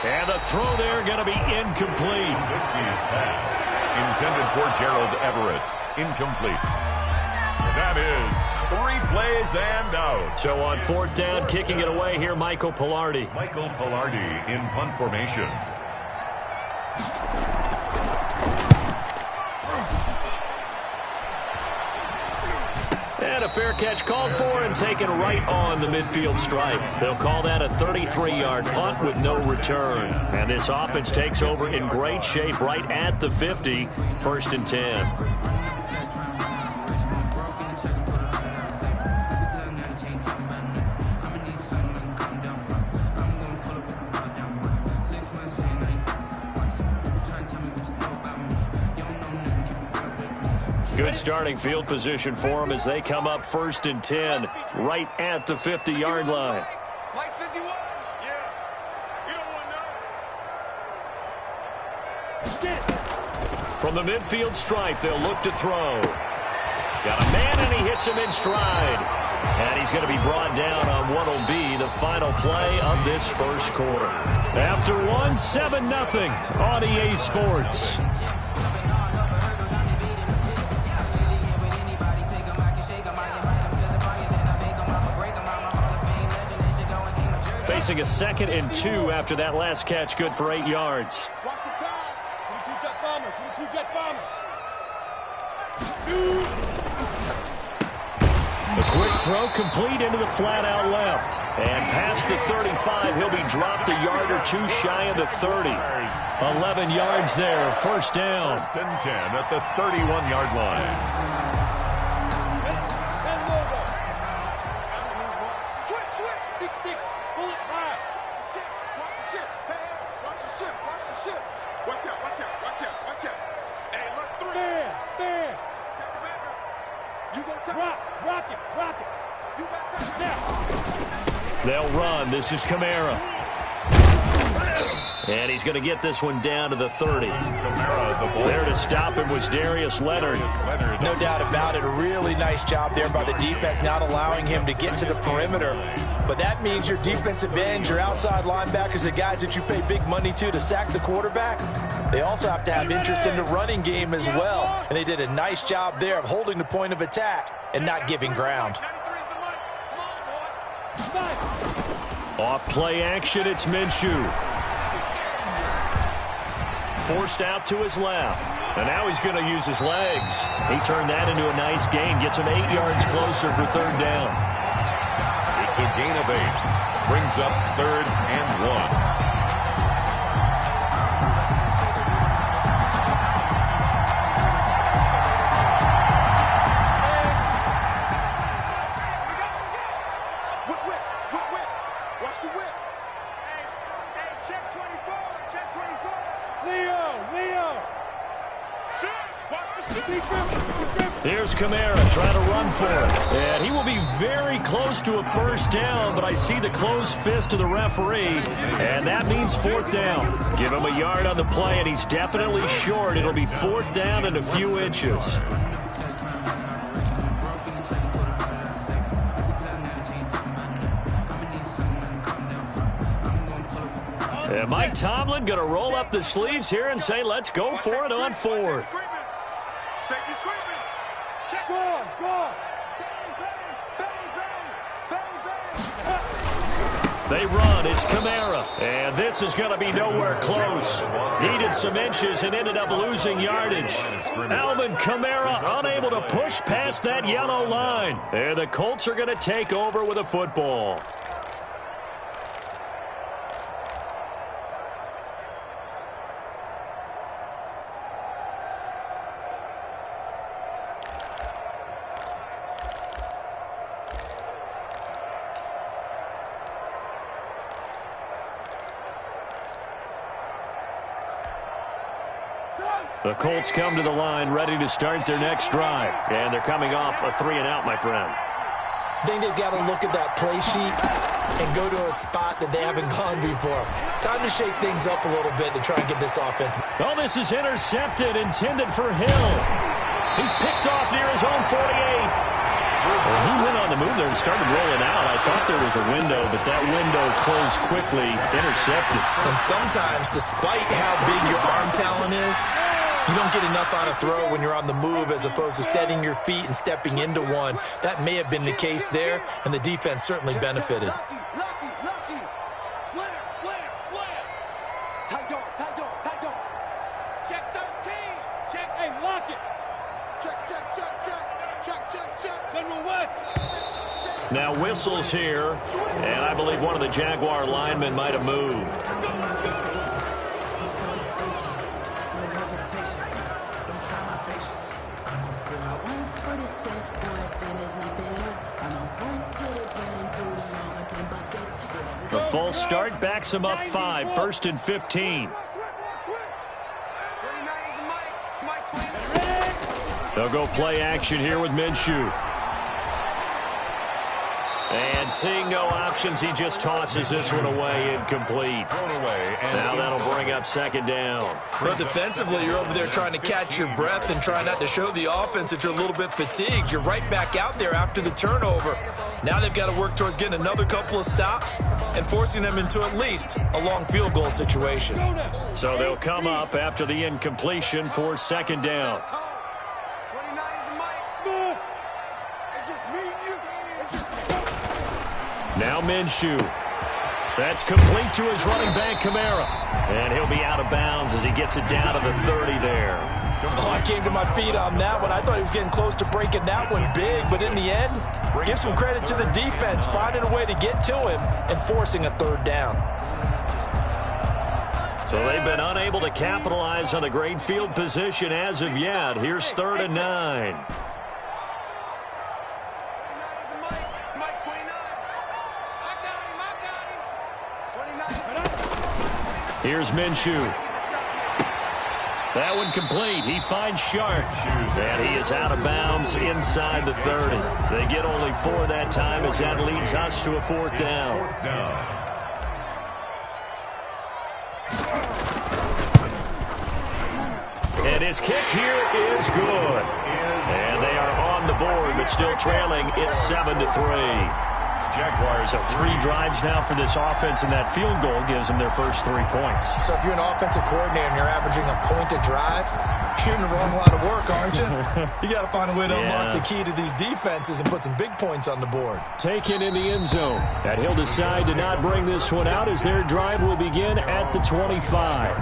And the throw there going to be incomplete. Trubisky's pass intended for Gerald Everett. Incomplete. That is 3 plays and out. So on 4th down, kicking it away here, Michael Palardy. Michael Palardy in punt formation. And a fair catch called for and taken right on the midfield stripe. They'll call that a 33-yard punt with no return. And this offense takes over in great shape right at the 50, 1st and 10. Good starting field position for them as they come up 1st and 10 right at the 50-yard line. From the midfield stripe, they'll look to throw. Got a man, and he hits him in stride. And he's going to be brought down on what will be the final play of this first quarter. After one, 7-0 on EA Sports. Facing a 2nd and 2 after that last catch, good for 8 yards. Watch the pass. 22-jet bomber. 22-jet bomber. The quick throw complete into the flat-out left. And past the 35, he'll be dropped a yard or 2 shy of the 30. 11 yards there, 1st down. 1st and 10 at the 31-yard line. They'll run. This is Kamara. And he's going to get this one down to the 30. There to stop him was Darius Leonard. No doubt about it. A really nice job there by the defense, not allowing him to get to the perimeter. But that means your defensive ends, your outside linebackers, the guys that you pay big money to sack the quarterback, they also have to have interest in the running game as well. And they did a nice job there of holding the point of attack and not giving ground. Off play action, it's Minshew. Forced out to his left. And now he's going to use his legs. He turned that into a nice gain. Gets him 8 yards closer for 3rd down. It's a gain of 8. Brings up 3rd and 1. Here's Kamara trying to run for it. And he will be very close to a 1st down, but I see the closed fist of the referee, and that means 4th down. Give him a yard on the play, and he's definitely short. It'll be 4th down and a few inches. And Mike Tomlin going to roll up the sleeves here and say, let's go for it on 4th. They run. It's Kamara. And this is going to be nowhere close. Needed some inches and ended up losing yardage. Alvin Kamara unable to push past that yellow line. And the Colts are going to take over with a football. The Colts come to the line ready to start their next drive. And they're coming off a 3-and-out, my friend. I think they've got to look at that play sheet and go to a spot that they haven't gone before. Time to shake things up a little bit to try and get this offense. Oh, this is intercepted, intended for Hill. He's picked off near his own 48. Well, he went on the move there and started rolling out. I thought there was a window, but that window closed quickly, intercepted. And sometimes, despite how big your arm talent is, you don't get enough on a throw when you're on the move as opposed to setting your feet and stepping into one. That may have been the case there, and the defense certainly benefited. Lucky. Slam. Tight dog. Check 13. Check, hey, lock it. Check. General West. Now whistles here, and I believe one of the Jaguar linemen might have moved. The false start backs him up 5, 1st and 15. They'll go play action here with Minshew. And seeing no options, he just tosses this one away, incomplete. Now that'll bring up 2nd down. Well, defensively, you're over there trying to catch your breath and try not to show the offense that you're a little bit fatigued. You're right back out there after the turnover. Now they've got to work towards getting another couple of stops and forcing them into at least a long field goal situation. So they'll come up after the incompletion for 2nd down. 29 is the mic. Smooth. It's just me and you. Now Minshew. That's complete to his running back, Kamara. And he'll be out of bounds as he gets it down to the 30 there. Oh, I came to my feet on that one. I thought he was getting close to breaking that one big, but in the end, give some credit to the defense, finding a way to get to him and forcing a 3rd down. So they've been unable to capitalize on the great field position as of yet. Here's 3rd and 9. Here's Minshew. That one complete. He finds Sharp. And he is out of bounds inside the 30. They get only 4 that time as that leads us to a 4th down. And his kick here is good. And they are on the board, but still trailing. It's 7-3. So 3 drives now for this offense, and that field goal gives them their first 3 points. So if you're an offensive coordinator and you're averaging a point a drive, you're in the wrong line of work, aren't you? You got to find a way to unlock the key to these defenses and put some big points on the board. Taken in the end zone. And he'll decide to not bring this one out as their drive will begin at the 25.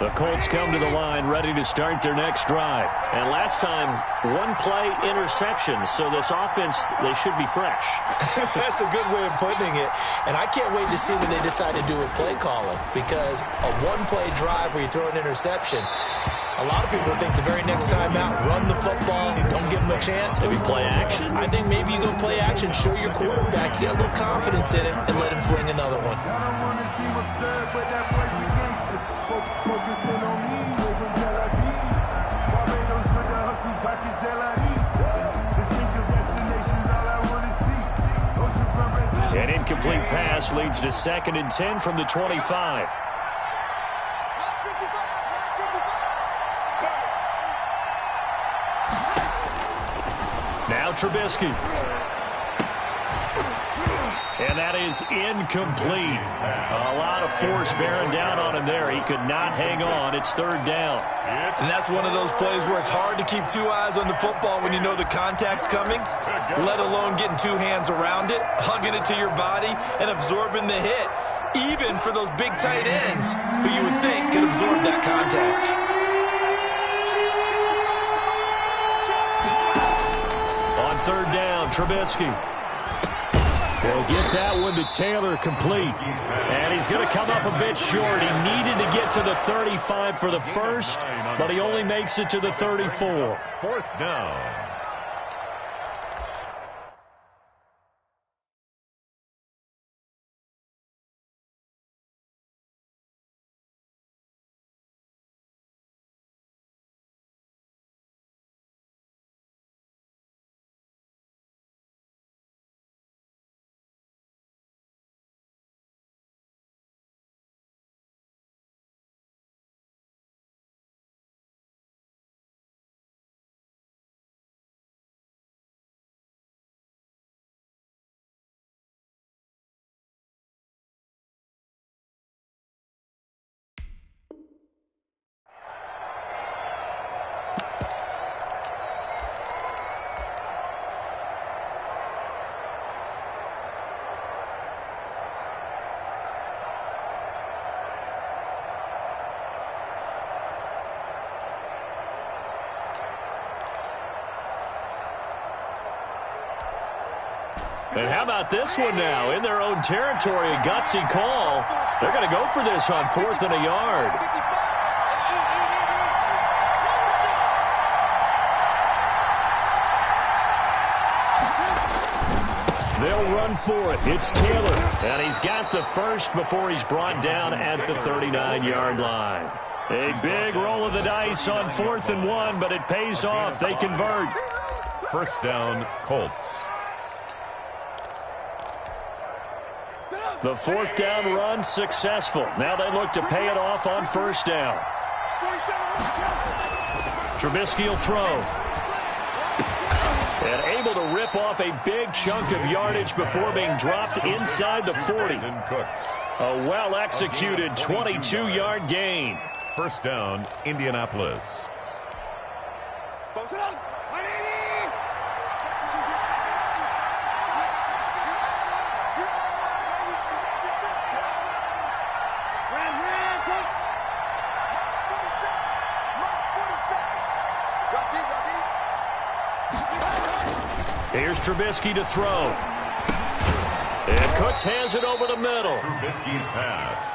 The Colts come to the line ready to start their next drive. And last time, 1-play interception. So this offense, they should be fresh. That's a good way of putting it. And I can't wait to see what they decide to do with play calling. Because a 1-play drive where you throw an interception, a lot of people think the very next time out, run the football, don't give them a chance. Maybe play action? I think maybe you go play action, show your quarterback, get a little confidence in him, and let him fling another one. I don't want to seem absurd, but that voice is gangster. Focusing on me, way from Tel Aviv. Barbados with the hustle, pockets LREs. Distinctive destinations, all I want to see. Oceanfront residence. An incomplete pass leads to 2nd and 10 from the 25. Now Trubisky. And that is incomplete. A lot of force bearing down on him there. He could not hang on. It's 3rd down. And that's one of those plays where it's hard to keep 2 eyes on the football when you know the contact's coming, let alone getting 2 hands around it, hugging it to your body, and absorbing the hit, even for those big tight ends who you would think could absorb that contact. On 3rd down, Trubisky. He'll get that one to Taylor complete. And he's going to come up a bit short. He needed to get to the 35 for the first, but he only makes it to the 34. 4th down. And how about this one now? In their own territory, a gutsy call. They're going to go for this on 4th and a yard. They'll run for it. It's Taylor. And he's got the first before he's brought down at the 39-yard line. A big roll of the dice on 4th and 1, but it pays off. They convert. First down, Colts. The 4th down run successful. Now they look to pay it off on 1st down. Trubisky will throw. And able to rip off a big chunk of yardage before being dropped inside the 40. A well-executed 22-yard gain. First down, Indianapolis. Here's Trubisky to throw. And Cooks has it over the middle. Trubisky's pass.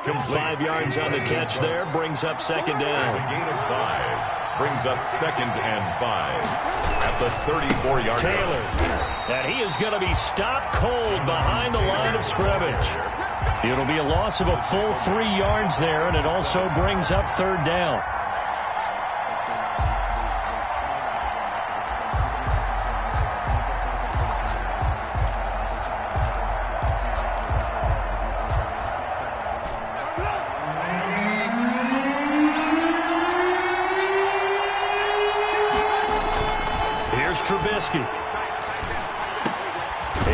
Complete. 5 yards on the catch there. Brings up 2nd down. A gain of 5. Brings up 2nd and 5. At the 34-yard line. Taylor. And he is going to be stopped cold behind the line of scrimmage. It'll be a loss of a full 3 yards there, and it also brings up 3rd down. Trubisky.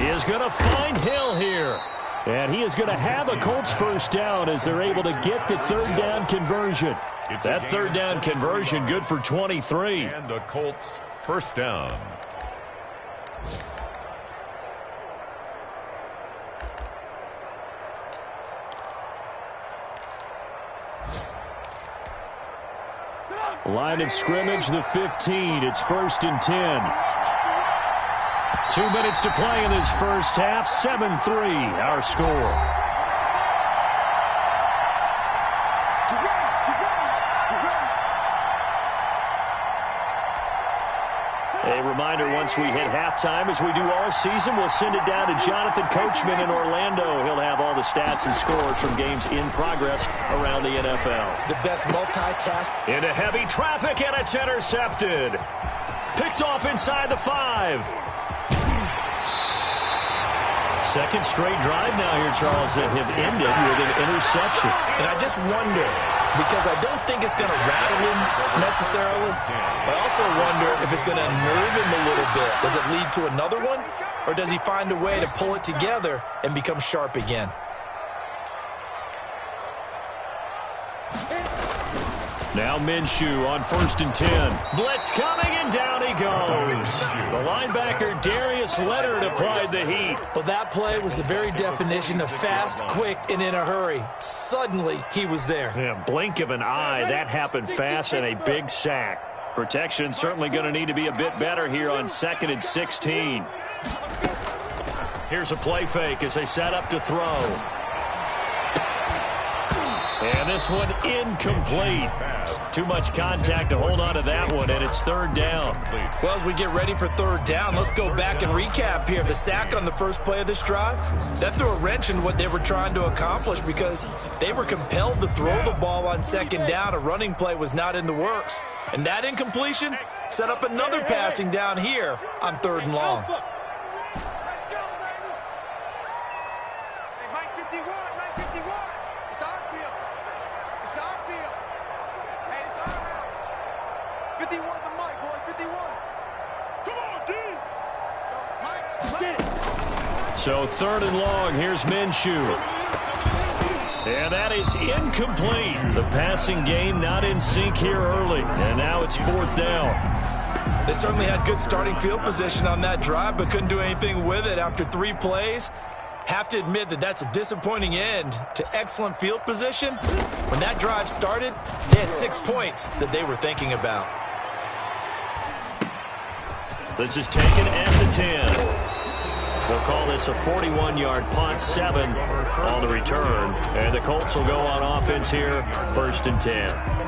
He is going to find Hill here. And he is going to have a Colts first down as they're able to get the 3rd down conversion. That 3rd down conversion good for 23. And a Colts first down. Line of scrimmage, the 15. It's 1st and 10. 2 minutes to play in this first half. 7-3, our score. A reminder, once we hit halftime, as we do all season, we'll send it down to Jonathan Coachman in Orlando. He'll have all the stats and scores from games in progress around the NFL. The best multitask. Into heavy traffic, and it's intercepted. Picked off inside the 5. Second straight drive now here, Charles, that have ended with an interception. And I just wonder, because I don't think it's going to rattle him necessarily, but I also wonder if it's going to nerve him a little bit. Does it lead to another one, or does he find a way to pull it together and become sharp again? Now Minshew on 1st and 10. Blitz coming, and down he goes. The linebacker Darius Leonard applied the heat. Well, that play was the very definition of fast, quick, and in a hurry. Suddenly, he was there. Yeah, blink of an eye. That happened fast, and a big sack. Protection certainly going to need to be a bit better here on 2nd and 16. Here's a play fake as they set up to throw. And this one incomplete. Too much contact to hold on to that one, and it's 3rd down. Well, as we get ready for 3rd down, let's go back and recap here. The sack on the first play of this drive, that threw a wrench in what they were trying to accomplish because they were compelled to throw the ball on 2nd down. A running play was not in the works. And that incompletion set up another passing down here on 3rd and long. So 3rd and long, here's Minshew. And that is incomplete. The passing game not in sync here early. And now it's 4th down. They certainly had good starting field position on that drive, but couldn't do anything with it after 3 plays. Have to admit that that's a disappointing end to excellent field position. When that drive started, they had 6 points that they were thinking about. This is taken at the 10. We'll call this a 41-yard punt, 7 on the return. And the Colts will go on offense here, 1st and 10.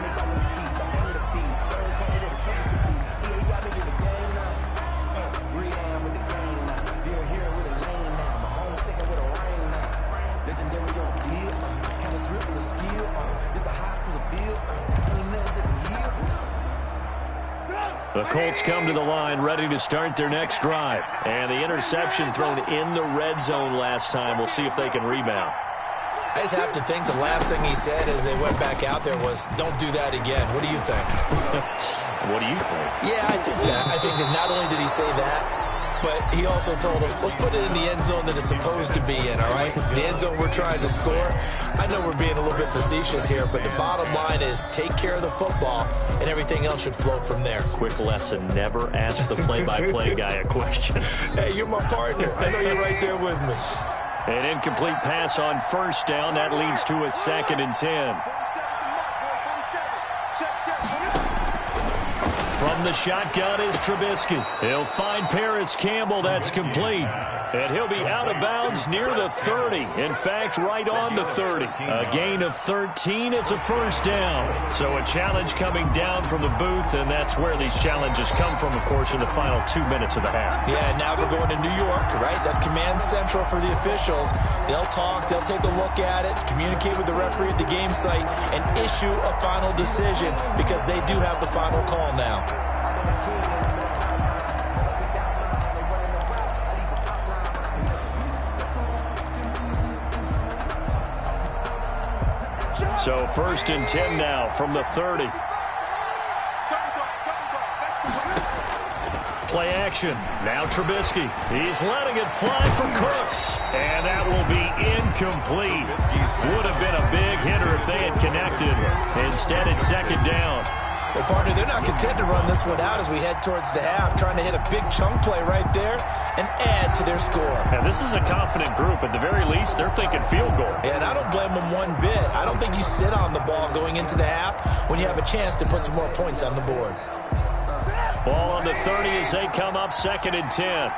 The Colts come to the line ready to start their next drive. And the interception thrown in the red zone last time. We'll see if they can rebound. I just have to think the last thing he said as they went back out there was, don't do that again. What do you think? What do you think? Yeah, I think that. I think that not only did he say that, but he also told him, let's put it in the end zone that it's supposed to be in, all right? The end zone we're trying to score. I know we're being a little bit facetious here, but the bottom line is take care of the football, and everything else should flow from there. Quick lesson, never ask the play-by-play guy a question. Hey, you're my partner. I know you're right there with me. An incomplete pass on 1st down. That leads to a 2nd and 10. From the shotgun is Trubisky. He'll find Paris Campbell. That's complete. And he'll be out of bounds near the 30. In fact, right on the 30. A gain of 13. It's a 1st down. So a challenge coming down from the booth, and that's where these challenges come from, of course, in the final 2 minutes of the half. Yeah, now we're going to New York, right? That's command central for the officials. They'll talk, they'll take a look at it, communicate with the referee at the game site, and issue a final decision because they do have the final call now. So 1st and 10 now from the 30. Play action. Now Trubisky. He's letting it fly for Cooks. And that will be incomplete. Would have been a big hitter if they had connected. Instead, it's 2nd down. Well, partner, they're not content to run this one out as we head towards the half, trying to hit a big chunk play right there and add to their score. And this is a confident group. At the very least, they're thinking field goal. Yeah, and I don't blame them one bit. I don't think you sit on the ball going into the half when you have a chance to put some more points on the board. Ball on the 30 as they come up, 2nd and 10.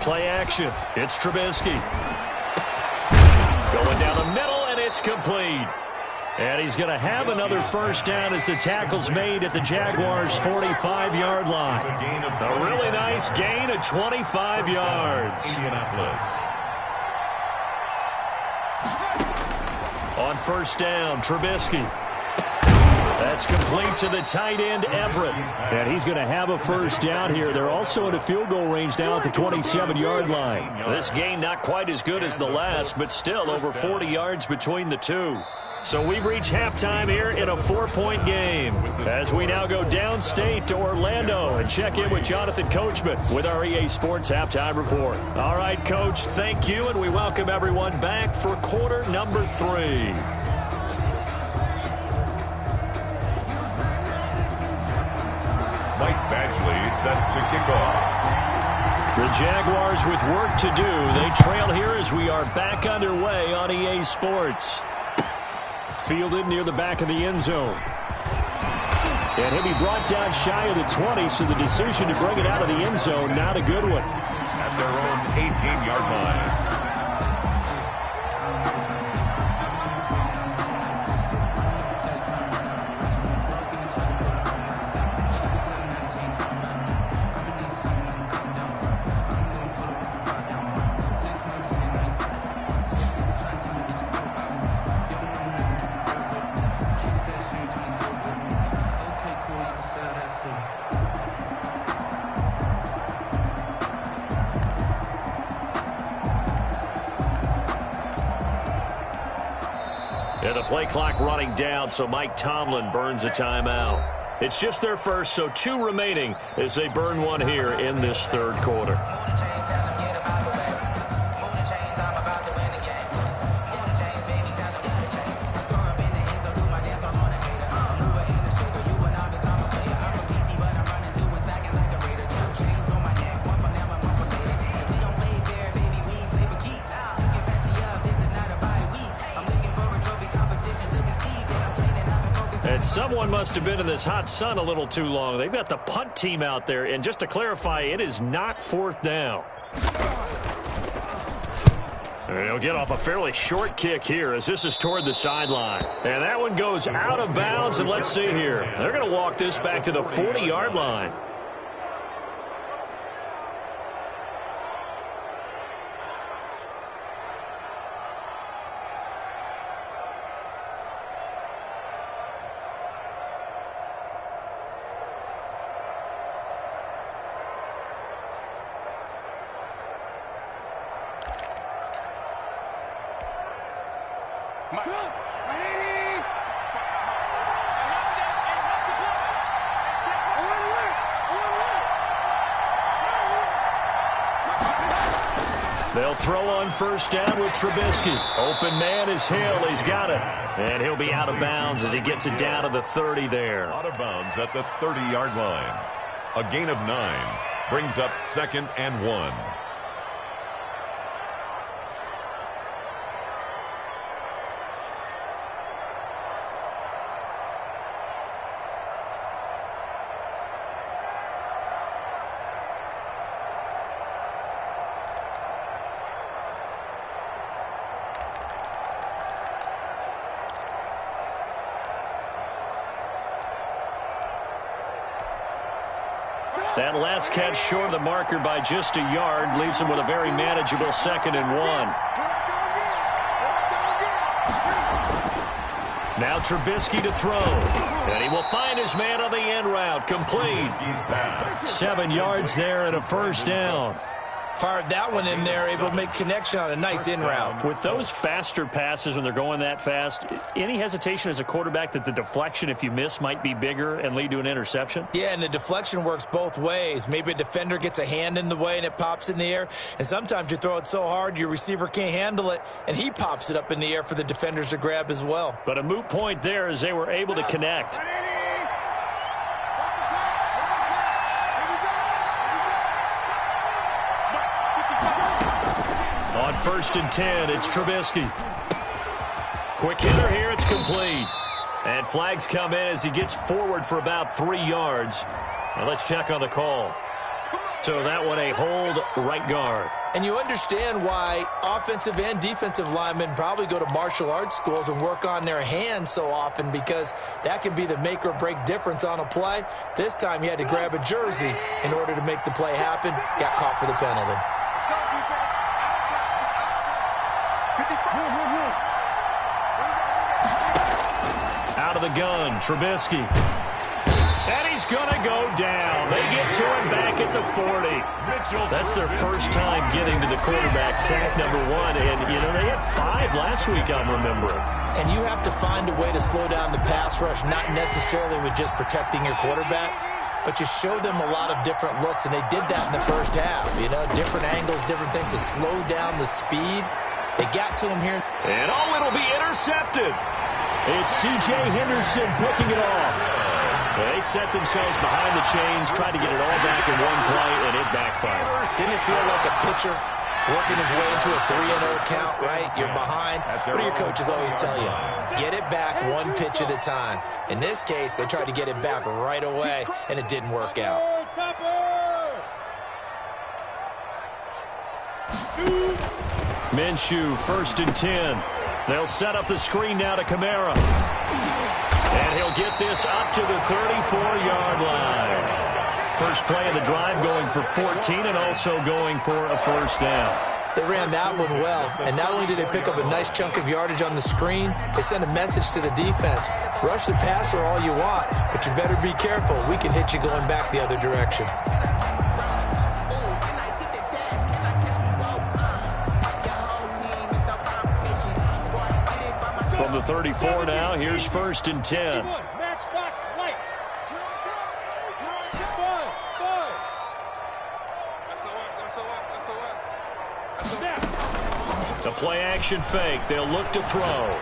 Play action. It's Trubisky. Going down the middle, and it's complete. And he's going to have another 1st down as the tackle's made at the Jaguars' 45-yard line. A really nice gain of 25 yards. Indianapolis. On 1st down, Trubisky. That's complete to the tight end, Everett. And he's going to have a 1st down here. They're also in a field goal range now at the 27-yard line. This gain not quite as good as the last, but still over 40 yards between the two. So we've reached halftime here in a 4-point game as we now go downstate to Orlando and check in with Jonathan Coachman with our EA Sports Halftime Report. All right, Coach, thank you, and we welcome everyone back for quarter number 3. Mike Badgley set to kick off. The Jaguars with work to do. They trail here as we are back underway on EA Sports. Fielded near the back of the end zone. And he'll be brought down shy of the 20, so the decision to bring it out of the end zone, not a good one. At their own 18-yard line. And the play clock running down, so Mike Tomlin burns a timeout. It's just their first, so 2 remaining as they burn one here in this 3rd quarter. Someone must have been in this hot sun a little too long. They've got the punt team out there. And just to clarify, it is not 4th down. And he'll get off a fairly short kick here as this is toward the sideline. And that one goes out of bounds. And let's see here. They're going to walk this back to the 40-yard line. They'll throw on 1st down with Trubisky. Open man is Hill. He's got it. And he'll be out of bounds as he gets it down to the 30 there. Out of bounds at the 30-yard line. A gain of 9 brings up 2nd and 1. That last catch short of the marker by just a yard leaves him with a very manageable 2nd and 1. Now Trubisky to throw. And he will find his man on the end route. Complete. 7 yards there and a 1st down. Fired that one in there, able to make connection on a nice in route. With those faster passes when they're going that fast, any hesitation as a quarterback that the deflection, if you miss, might be bigger and lead to an interception? Yeah, and the deflection works both ways. Maybe a defender gets a hand in the way and it pops in the air. And sometimes you throw it so hard your receiver can't handle it, and he pops it up in the air for the defenders to grab as well. But a moot point there as they were able to connect. On 1st and 10, it's Trubisky. Quick hitter here, it's complete. And flags come in as he gets forward for about 3 yards. Now let's check on the call. So that one a hold right guard. And you understand why offensive and defensive linemen probably go to martial arts schools and work on their hands so often, because that can be the make or break difference on a play. This time he had to grab a jersey in order to make the play happen. Got caught for the penalty. Out of the gun, Trubisky. And he's going to go down. They get to him back at the 40. That's their first time getting to the quarterback, sack number 1. And, you know, they had 5 last week, I'm remembering. And you have to find a way to slow down the pass rush, not necessarily with just protecting your quarterback, but you show them a lot of different looks, and they did that in the first half. You know, different angles, different things to slow down the speed. They got to him here. And, oh, it'll be intercepted. It's C.J. Henderson picking it off. They set themselves behind the chains, tried to get it all back in one play, and it backfired. Didn't it feel like a pitcher working his way into a 3-0 count, right? You're behind. What do your coaches always tell you? Get it back 1 pitch at a time. In this case, they tried to get it back right away, and it didn't work out. Minshew, 1st and 10. They'll set up the screen now to Kamara. And he'll get this up to the 34-yard line. First play of the drive going for 14 and also going for a 1st down. They ran that one well, and not only did they pick up a nice chunk of yardage on the screen, they sent a message to the defense. Rush the passer all you want, but you better be careful. We can hit you going back the other direction. From the 34 now, here's 1st and 10. The play action fake. They'll look to throw.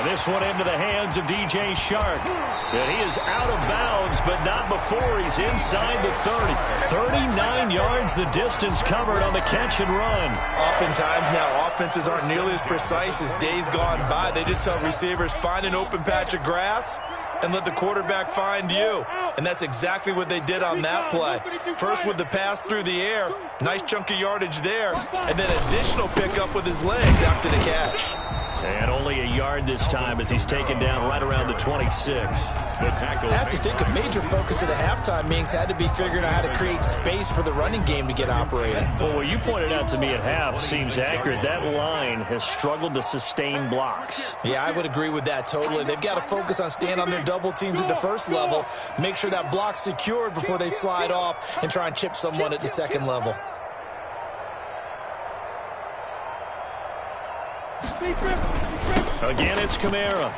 And this one into the hands of DJ Shark. And he is out of bounds, but not before he's inside the 30. 39 yards the distance covered on the catch and run. Oftentimes now, offenses aren't nearly as precise as days gone by. They just tell receivers, find an open patch of grass and let the quarterback find you. And that's exactly what they did on that play. First with the pass through the air, nice chunk of yardage there, and then additional pickup with his legs after the catch. And only a yard this time as he's taken down right around the 26. I have to think a major focus of the halftime meetings had to be figuring out how to create space for the running game to get operating. Well, what you pointed out to me at half seems accurate. That line has struggled to sustain blocks. Yeah, I would agree with that totally. They've got to focus on staying on their double teams at the first level, make sure that block's secured before they slide off and try and chip someone at the second level. Again, it's Kamara.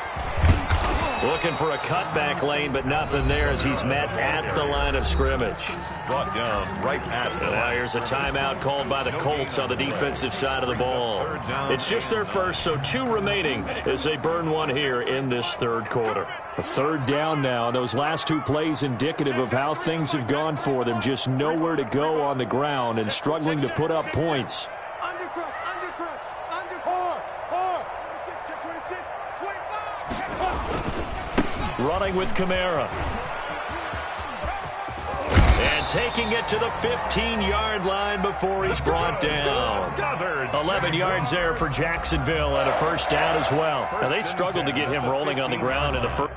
Looking for a cutback lane, but nothing there as he's met at the line of scrimmage. Brought down right at the Now here's a timeout called by the Colts on the defensive side of the ball. It's just their first, so 2 remaining as they burn one here in this third quarter. A third down now. Those last 2 plays indicative of how things have gone for them. Just nowhere to go on the ground and struggling to put up points. Running with Kamara. And taking it to the 15-yard line before he's brought down. 11 yards there for Jacksonville and a first down as well. Now, they struggled to get him rolling on the ground in the first.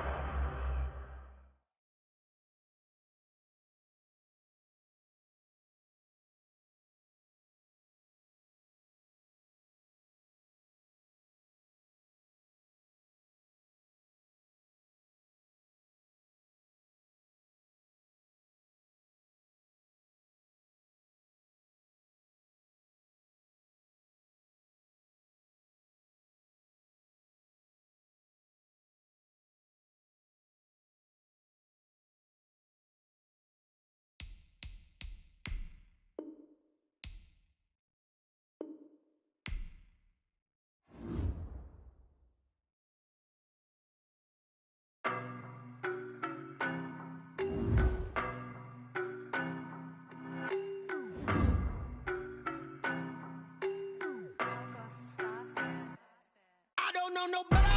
I don't know no better.